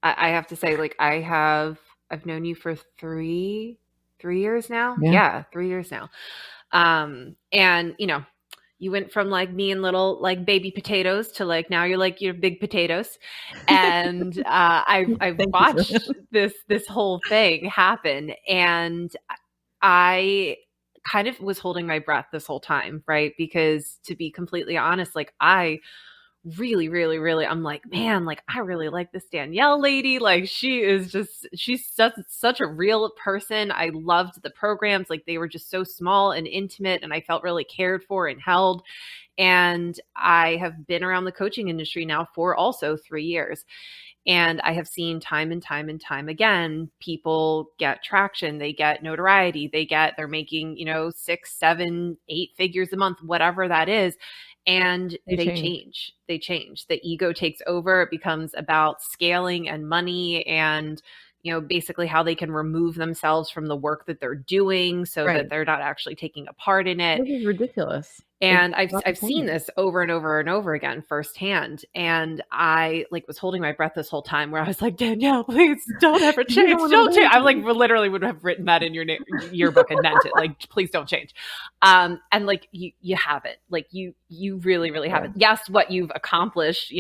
I have to say, like, I've known you for three years now. Yeah, 3 years now. And you went from like being little like baby potatoes to like now you're big potatoes, and I've watched this whole thing happen, and I kind of was holding my breath this whole time, right? Because to be completely honest, like I really, really, really, I'm like, man, like I really like this Danielle lady. Like she's such a real person. I loved the programs. Like they were just so small and intimate, and I felt really cared for and held. And I have been around the coaching industry now for also 3 years. And I have seen time and time and time again, people get traction, they get notoriety, they're making, 6, 7, 8 figures a month, whatever that is. And they change. The ego takes over. It becomes about scaling and money and, basically how they can remove themselves from the work that they're doing so that they're not actually taking a part in it. This is ridiculous. And I've seen this over and over and over again firsthand. And I like was holding my breath this whole time where I was like, Danielle, please don't ever change. Don't change. I like literally would have written that in your yearbook and meant it. Like, please don't change. And like you have it. Like you really, really have it. Yes, what you've accomplished,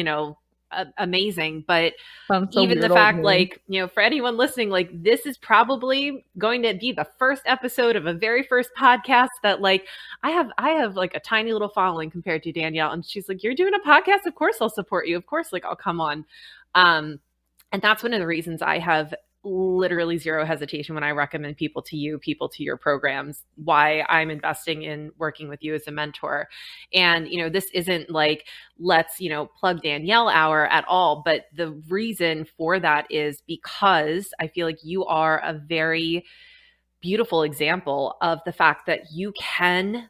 amazing. But even the fact, like, for anyone listening, like this is probably going to be the first episode of a very first podcast that like I have like a tiny little following compared to Danielle. And she's like, you're doing a podcast? Of course I'll support you. Of course, like I'll come on. And that's one of the reasons I have literally zero hesitation when I recommend people to your programs, why I'm investing in working with you as a mentor. And, this isn't like, let's, plug Danielle hour at all. But the reason for that is because I feel like you are a very beautiful example of the fact that you can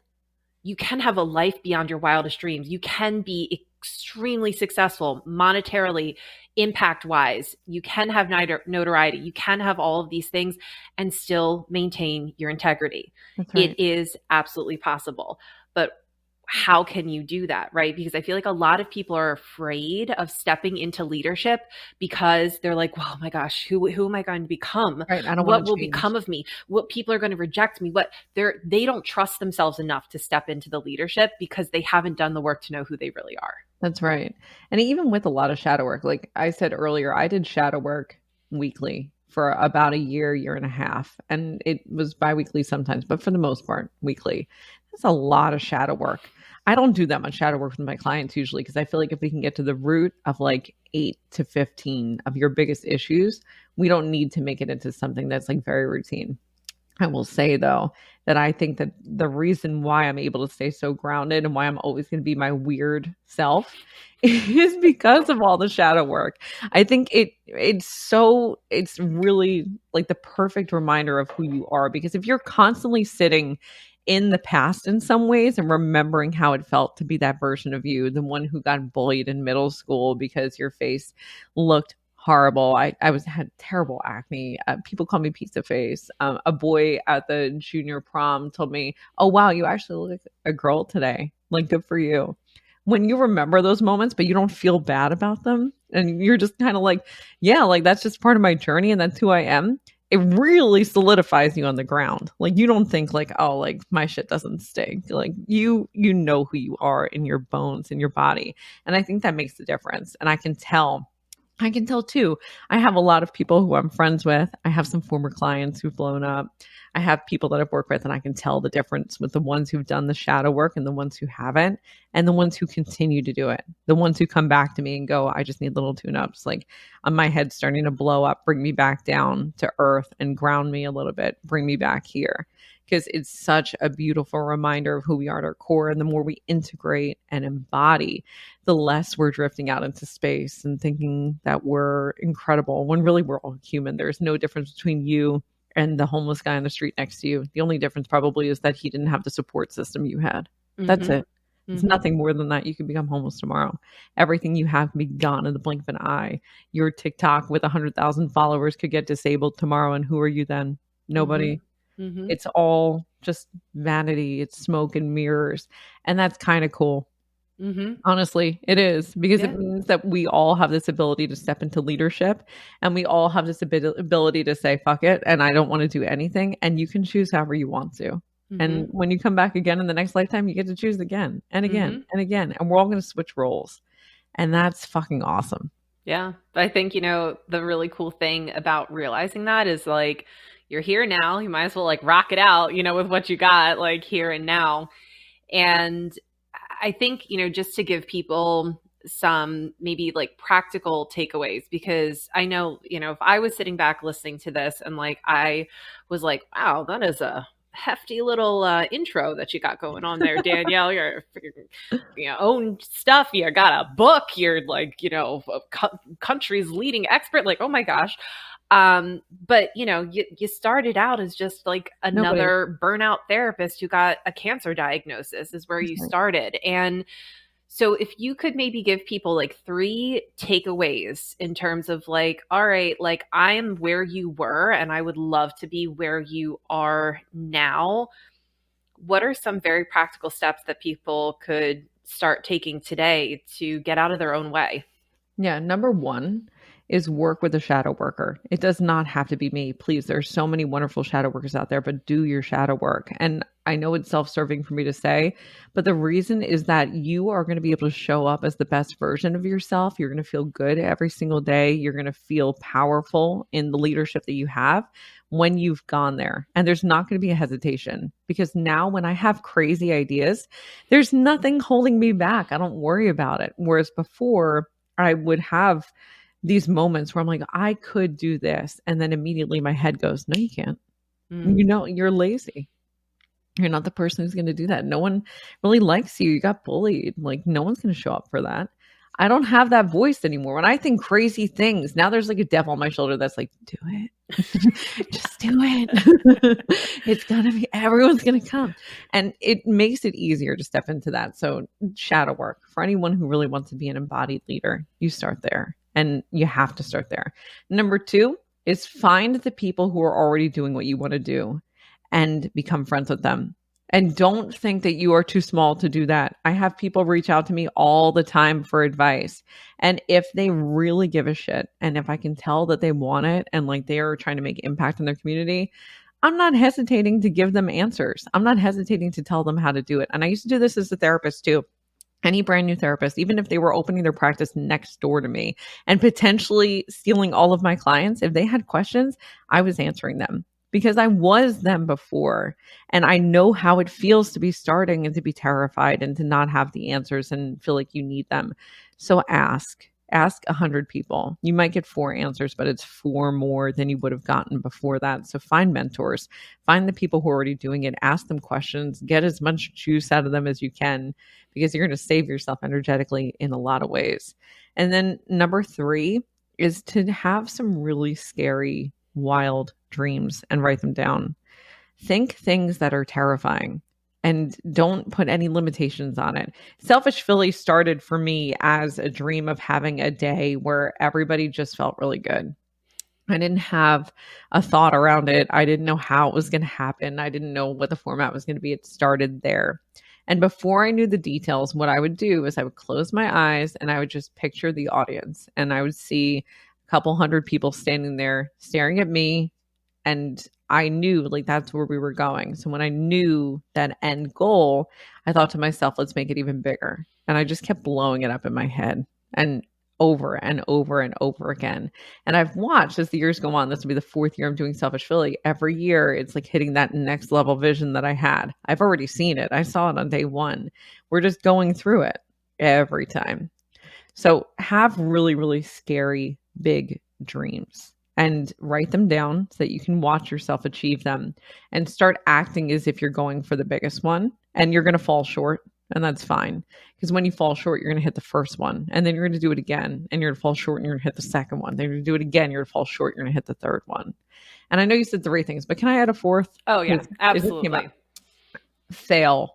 have a life beyond your wildest dreams. You can be extremely successful monetarily, impact wise. You can have notoriety. You can have all of these things and still maintain your integrity. That's right. It is absolutely possible. But how can you do that, right? Because I feel like a lot of people are afraid of stepping into leadership because they're like, well, oh my gosh, who am I going to become? Right. I don't what will become of me? What people are going to reject me? They don't trust themselves enough to step into the leadership because they haven't done the work to know who they really are. That's right. And even with a lot of shadow work, like I said earlier, I did shadow work weekly for about a year and a half. And it was biweekly sometimes, but for the most part, weekly. That's a lot of shadow work. I don't do that much shadow work with my clients usually because I feel like if we can get to the root of like 8 to 15 of your biggest issues, we don't need to make it into something that's like very routine. I will say though that I think that the reason why I'm able to stay so grounded and why I'm always going to be my weird self is because of all the shadow work. I think it's really like the perfect reminder of who you are, because if you're constantly sitting in the past in some ways and remembering how it felt to be that version of you, the one who got bullied in middle school because your face looked horrible. I had terrible acne. People call me pizza face. A boy at the junior prom told me, "Oh wow, you actually look like a girl today. Like good for you." When you remember those moments, but you don't feel bad about them, and you're just kind of like, "Yeah, like that's just part of my journey, and that's who I am." It really solidifies you on the ground. Like you don't think like, "Oh, like my shit doesn't stink." Like you know who you are in your bones, in your body, and I think that makes the difference. And I can tell too. I have a lot of people who I'm friends with. I have some former clients who've blown up. I have people that I've worked with, and I can tell the difference with the ones who've done the shadow work and the ones who haven't, and the ones who continue to do it. The ones who come back to me and go, I just need little tune ups. Like my head's starting to blow up, bring me back down to earth and ground me a little bit, bring me back here. Because it's such a beautiful reminder of who we are at our core. And the more we integrate and embody, the less we're drifting out into space and thinking that we're incredible when really we're all human. There's no difference between you and the homeless guy on the street next to you. The only difference probably is that he didn't have the support system you had. That's it. It's nothing more than that. You can become homeless tomorrow. Everything you have can be gone in the blink of an eye. Your TikTok with 100,000 followers could get disabled tomorrow. And who are you then? Nobody. It's all just vanity. It's smoke and mirrors. And that's kind of cool. Honestly, it is, because it means that we all have this ability to step into leadership, and we all have this ability to say, fuck it, and I don't want to do anything. And you can choose however you want to. And when you come back again in the next lifetime, you get to choose again and again and again. And we're all going to switch roles. And that's fucking awesome. Yeah. I think, the really cool thing about realizing that is like, you're here now, you might as well like rock it out, with what you got, like here and now. And I think, just to give people some maybe like practical takeaways, because I know, if I was sitting back listening to this and like, I was like, wow, that is a hefty little intro that you got going on there, Danielle. Your own stuff. You got a book. You're like, country's leading expert. Like, oh my gosh. But you started out as just like another burnout therapist who got a cancer diagnosis is where you started. And so if you could maybe give people like 3 takeaways in terms of like, all right, like I am where you were and I would love to be where you are now. What are some very practical steps that people could start taking today to get out of their own way? Yeah. Number 1 is work with a shadow worker. It does not have to be me. Please, there's so many wonderful shadow workers out there, but do your shadow work. And I know it's self-serving for me to say, but the reason is that you are going to be able to show up as the best version of yourself. You're going to feel good every single day. You're going to feel powerful in the leadership that you have when you've gone there. And there's not going to be a hesitation, because now when I have crazy ideas, there's nothing holding me back. I don't worry about it. Whereas before, I would have these moments where I'm like, I could do this. And then immediately my head goes, no, you can't. You're lazy. You're not the person who's going to do that. No one really likes you. You got bullied. Like no one's going to show up for that. I don't have that voice anymore. When I think crazy things, now there's like a devil on my shoulder that's like, do it. Just do it. It's going to be, everyone's going to come. And it makes it easier to step into that. So shadow work for anyone who really wants to be an embodied leader, you start there. And you have to start there. Number 2 is find the people who are already doing what you want to do and become friends with them. And don't think that you are too small to do that. I have people reach out to me all the time for advice. And if they really give a shit, and if I can tell that they want it and like they are trying to make impact in their community, I'm not hesitating to give them answers. I'm not hesitating to tell them how to do it. And I used to do this as a therapist too. Any brand new therapist, even if they were opening their practice next door to me and potentially stealing all of my clients, if they had questions, I was answering them. because I was them before. And I know how it feels to be starting and to be terrified and to not have the answers and feel like you need them. So ask 100 people. You might get 4 answers, but it's 4 more than you would have gotten before that. So find mentors, find the people who are already doing it, ask them questions, get as much juice out of them as you can, because you're going to save yourself energetically in a lot of ways. And then number 3 is to have some really scary, wild dreams and write them down. Think things that are terrifying and don't put any limitations on it. Selfish Philly started for me as a dream of having a day where everybody just felt really good. I didn't have a thought around it. I didn't know how it was going to happen. I didn't know what the format was going to be. It started there. And before I knew the details, what I would do is I would close my eyes and I would just picture the audience, and I would see a couple hundred people standing there staring at me. And I knew like that's where we were going. So when I knew that end goal, I thought to myself, let's make it even bigger. And I just kept blowing it up in my head and over and over and over again. And I've watched as the years go on, this will be the 4th year I'm doing Selfish Philly. Every year it's like hitting that next level vision that I had. I've already seen it. I saw it on day 1. We're just going through it every time. So have really, really scary, big dreams and write them down so that you can watch yourself achieve them, and start acting as if you're going for the biggest one, and you're going to fall short. And that's fine, because when you fall short, you're going to hit the first one, and then you're going to do it again, and you're going to fall short, and you're going to hit the second one. Then you're going to do it again, you're going to fall short, you're going to hit the third one. And I know you said 3 things, but can I add a 4th? Oh yeah, absolutely. Fail.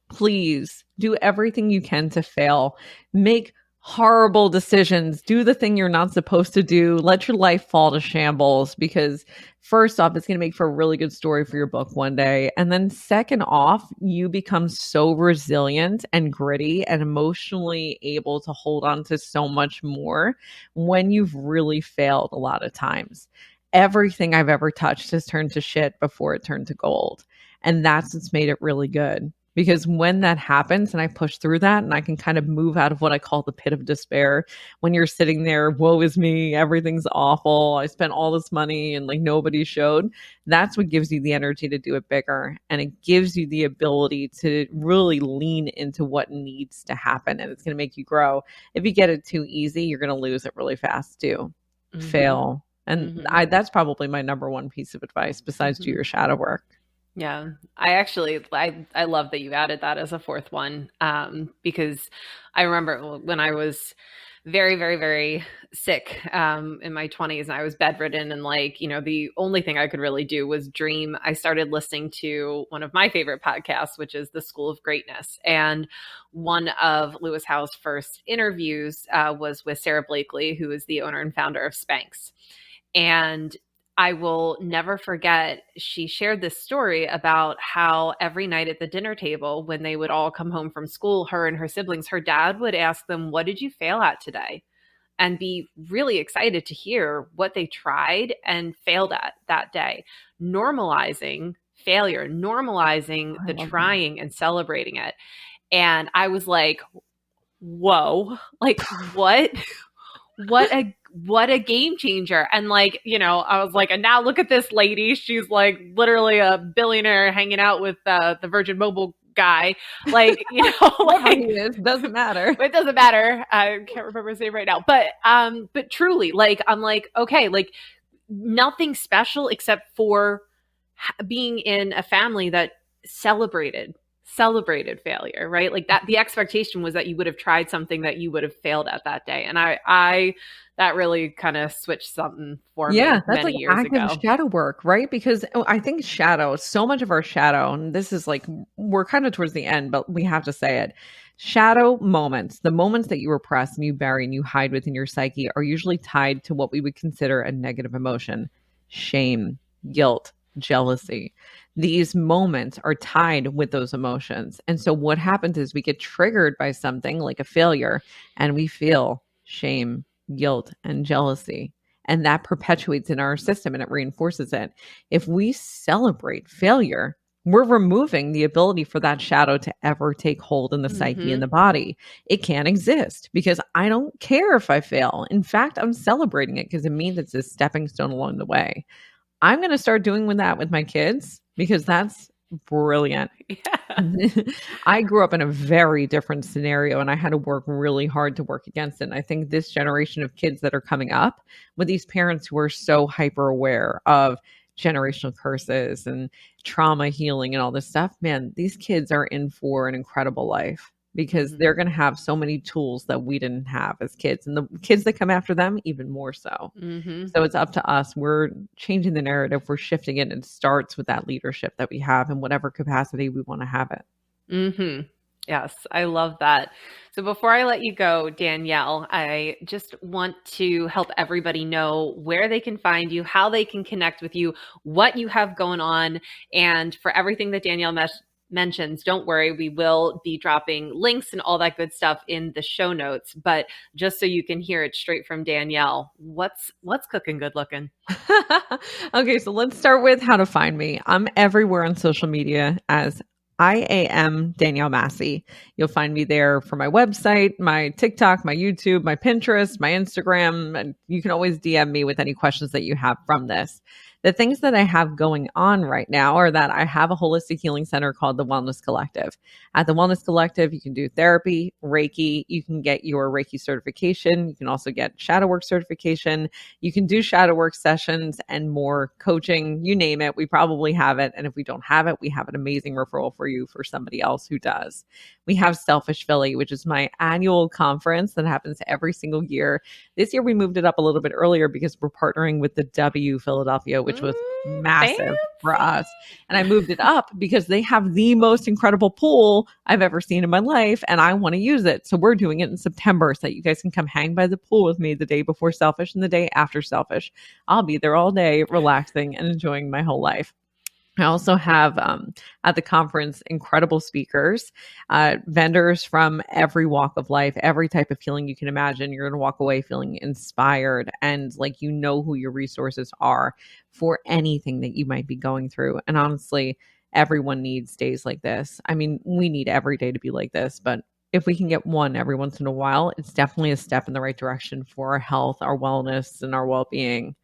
Please do everything you can to fail. Make horrible decisions. Do the thing you're not supposed to do. Let your life fall to shambles, because first off, it's going to make for a really good story for your book one day. And then second off, you become so resilient and gritty and emotionally able to hold on to so much more when you've really failed a lot of times. Everything I've ever touched has turned to shit before it turned to gold. And that's what's made it really good. Because when that happens and I push through that and I can kind of move out of what I call the pit of despair, when you're sitting there, woe is me, everything's awful, I spent all this money and like nobody showed, that's what gives you the energy to do it bigger. And it gives you the ability to really lean into what needs to happen, and it's going to make you grow. If you get it too easy, you're going to lose it really fast too. Mm-hmm. Fail. And that's probably my number 1 piece of advice besides do your shadow work. Yeah, I love that you added that as a 4th one, because I remember when I was very, very, very sick in my 20s and I was bedridden, and like, you know, the only thing I could really do was dream. I started listening to one of my favorite podcasts, which is The School of Greatness. And one of Lewis Howes' first interviews was with Sarah Blakely, who is the owner and founder of Spanx. And I will never forget, she shared this story about how every night at the dinner table, when they would all come home from school, her and her siblings, her dad would ask them, what did you fail at today? And be really excited to hear what they tried and failed at that day. Normalizing failure, normalizing the trying and celebrating it. And I was like, whoa, like what a game changer. And like, you know, I was like, and now look at this lady. She's like literally a billionaire hanging out with the Virgin Mobile guy. Like, you know, like he is, doesn't matter. It doesn't matter. I can't remember his name right now. But truly, like, I'm like, okay, like nothing special except for being in a family that celebrated failure, right? Like that, the expectation was that you would have tried something that you would have failed at that day. And I that really kind of switched something for me that's many like years ago. Active shadow work, right? Because I think so much of our shadow, and this is like, we're kind of towards the end, but we have to say it. Shadow moments, the moments that you repress and you bury and you hide within your psyche, are usually tied to what we would consider a negative emotion: shame, guilt, jealousy. These moments are tied with those emotions. And so what happens is we get triggered by something like a failure and we feel shame, guilt, and jealousy. And that perpetuates in our system and it reinforces it. If we celebrate failure, we're removing the ability for that shadow to ever take hold in the psyche and the body. It can't exist because I don't care if I fail. In fact, I'm celebrating it because it means it's a stepping stone along the way. I'm going to start doing that with my kids because that's brilliant. Yeah. I grew up in a very different scenario and I had to work really hard to work against it. And I think this generation of kids that are coming up with these parents who are so hyper aware of generational curses and trauma healing and all this stuff, man, these kids are in for an incredible life because they're going to have so many tools that we didn't have as kids, and the kids that come after them even more so. So it's up to us. We're changing the narrative, we're shifting it, and it starts with that leadership that we have in whatever capacity we want to have it. Yes, I love that. So before I let you go, Danielle, I just want to help everybody know where they can find you, how they can connect with you, what you have going on. And for everything that Danielle mentions, don't worry, we will be dropping links and all that good stuff in the show notes. But just so you can hear it straight from Danielle, what's cooking good looking? Okay, so let's start with how to find me. I'm everywhere on social media as IAM Danielle Massi. You'll find me there for my website, my TikTok, my YouTube, my Pinterest, my Instagram, and you can always DM me with any questions that you have from this. The things that I have going on right now are that I have a holistic healing center called the Wellness Collective. At the Wellness Collective, you can do therapy, Reiki, you can get your Reiki certification, you can also get shadow work certification, you can do shadow work sessions and more coaching, you name it. We probably have it. And if we don't have it, we have an amazing referral for you for somebody else who does. We have Selfish Philly, which is my annual conference that happens every single year. This year we moved it up a little bit earlier because we're partnering with the W Philadelphia, which was massive for us. And I moved it up because they have the most incredible pool I've ever seen in my life, and I want to use it. So we're doing it in September so that you guys can come hang by the pool with me the day before Selfish and the day after Selfish. I'll be there all day relaxing and enjoying my whole life. I also have at the conference incredible speakers, vendors from every walk of life, every type of healing you can imagine. You're going to walk away feeling inspired and like you know who your resources are for anything that you might be going through. And honestly, everyone needs days like this. I mean, we need every day to be like this, but if we can get one every once in a while, it's definitely a step in the right direction for our health, our wellness, and our well-being.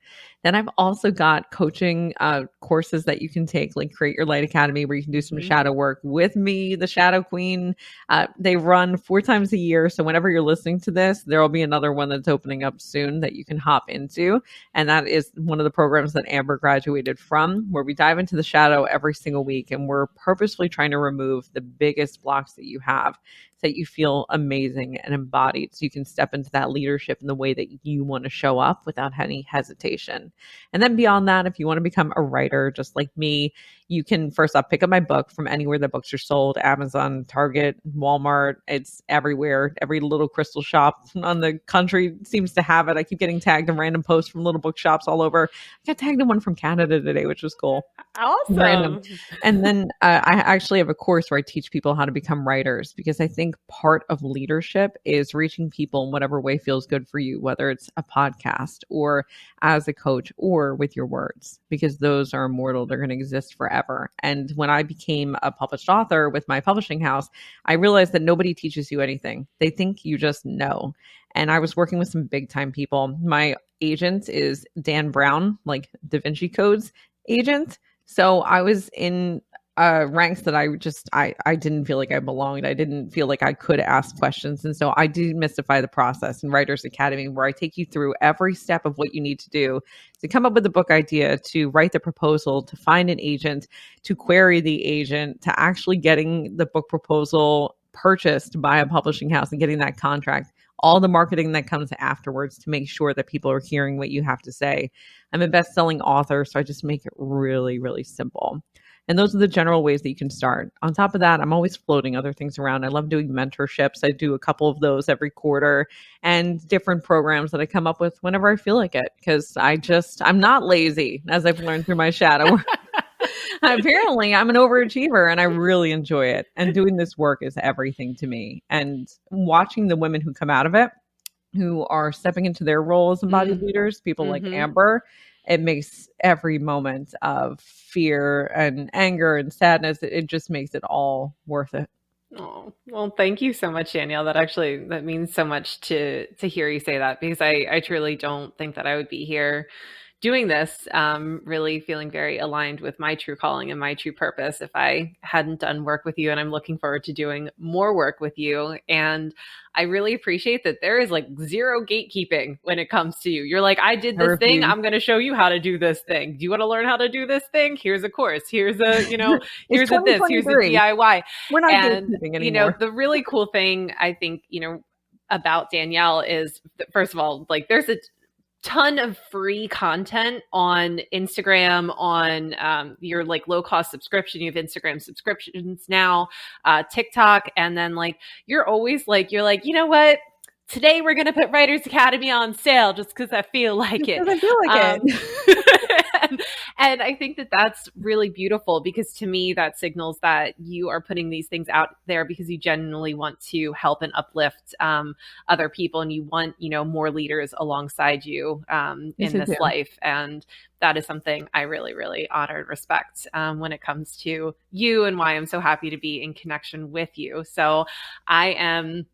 Then I've also got coaching courses that you can take, like Create Your Light Academy, where you can do some shadow work with me, the Shadow Queen. They run 4 times a year. So whenever you're listening to this, there will be another one that's opening up soon that you can hop into. And that is one of the programs that Amber graduated from, where we dive into the shadow every single week. And we're purposefully trying to remove the biggest blocks that you have so that you feel amazing and embodied. So you can step into that leadership in the way that you want to show up without any hesitation. And then beyond that, if you want to become a writer just like me, you can first off pick up my book from anywhere that books are sold, Amazon, Target, Walmart. It's everywhere. Every little crystal shop on the country seems to have it. I keep getting tagged in random posts from little bookshops all over. I got tagged in one from Canada today, which was cool. Awesome. Random. And then I actually have a course where I teach people how to become writers, because I think part of leadership is reaching people in whatever way feels good for you, whether it's a podcast or as a coach or with your words, because those are immortal. They're going to exist forever. And when I became a published author with my publishing house, I realized that nobody teaches you anything. They think you just know. And I was working with some big time people. My agent is Dan Brown, like Da Vinci Code's agent. So I was in ranks that I didn't feel like I belonged. I didn't feel like I could ask questions. And so I demystify the process in Writers Academy, where I take you through every step of what you need to do to come up with a book idea, to write the proposal, to find an agent, to query the agent, to actually getting the book proposal purchased by a publishing house and getting that contract, all the marketing that comes afterwards to make sure that people are hearing what you have to say. I'm a best-selling author, so I just make it really, really simple. And those are the general ways that you can start. On top of that, I'm always floating other things around. I love doing mentorships. I do a couple of those every quarter, and different programs that I come up with whenever I feel like it, because I'm not lazy, as I've learned through my shadow. Apparently, I'm an overachiever and I really enjoy it. And doing this work is everything to me. And watching the women who come out of it, who are stepping into their role as embodied leaders, people like Amber, it makes every moment of fear and anger and sadness, it just makes it all worth it. Oh, well, thank you so much, Danielle. That means so much to hear you say that, because I truly don't think that I would be here doing this, really feeling very aligned with my true calling and my true purpose if I hadn't done work with you. And I'm looking forward to doing more work with you. And I really appreciate that there is like zero gatekeeping when it comes to you. You're like, I did this thing. I'm going to show you how to do this thing. Do you want to learn how to do this thing? Here's a course. Here's a, here's a this, here's a DIY. We're not gatekeeping anymore. The really cool thing I think, about Danielle is, first of all, like there's a ton of free content on Instagram, on your like low cost subscription. You have Instagram subscriptions now, TikTok, and then like you're always like, you know what? Today we're going to put Writers Academy on sale just because I feel like it. Because I feel like it. And I think that that's really beautiful, because to me that signals that you are putting these things out there because you genuinely want to help and uplift other people, and you want, more leaders alongside you in this life. And that is something I really, really honor and respect when it comes to you, and why I'm so happy to be in connection with you. So I am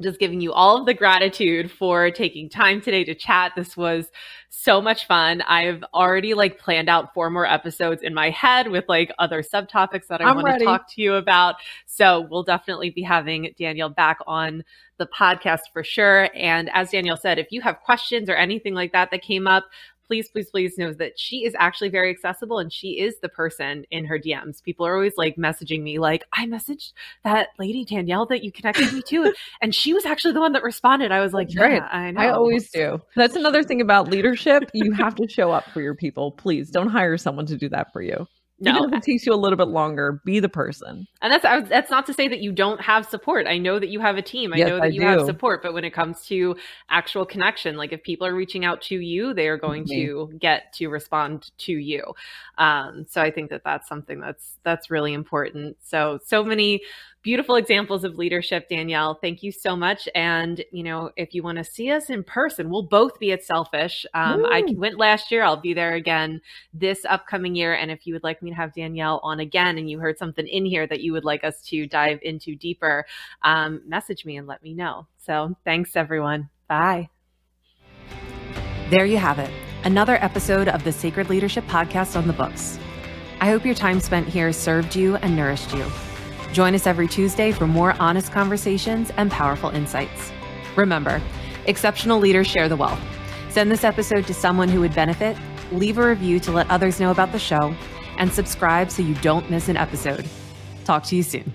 just giving you all of the gratitude for taking time today to chat. This was so much fun. I've already like planned out 4 more episodes in my head with like other subtopics that I want to talk to you about. So we'll definitely be having Danielle back on the podcast for sure. And as Danielle said, if you have questions or anything like that came up, please, please, please know that she is actually very accessible, and she is the person in her DMs. People are always like messaging me like, I messaged that lady Danielle that you connected me to, and she was actually the one that responded. I was like, right. Yeah, I know. I always do. That's another thing about leadership. You have to show up for your people. Please don't hire someone to do that for you. No, even if it takes you a little bit longer, be the person. And that's not to say that you don't have support. I know that you have a team. I know that you have support. But when it comes to actual connection, like if people are reaching out to you, they are going to get to respond to you. So I think that that's something that's really important. So many beautiful examples of leadership, Danielle. Thank you so much. And, if you want to see us in person, we'll both be at Selfish. I went last year. I'll be there again this upcoming year. And if you would like me to have Danielle on again, and you heard something in here that you would like us to dive into deeper, message me and let me know. So thanks, everyone. Bye. There you have it. Another episode of the Sacred Leadership Podcast on the books. I hope your time spent here served you and nourished you. Join us every Tuesday for more honest conversations and powerful insights. Remember, exceptional leaders share the wealth. Send this episode to someone who would benefit, leave a review to let others know about the show, and subscribe so you don't miss an episode. Talk to you soon.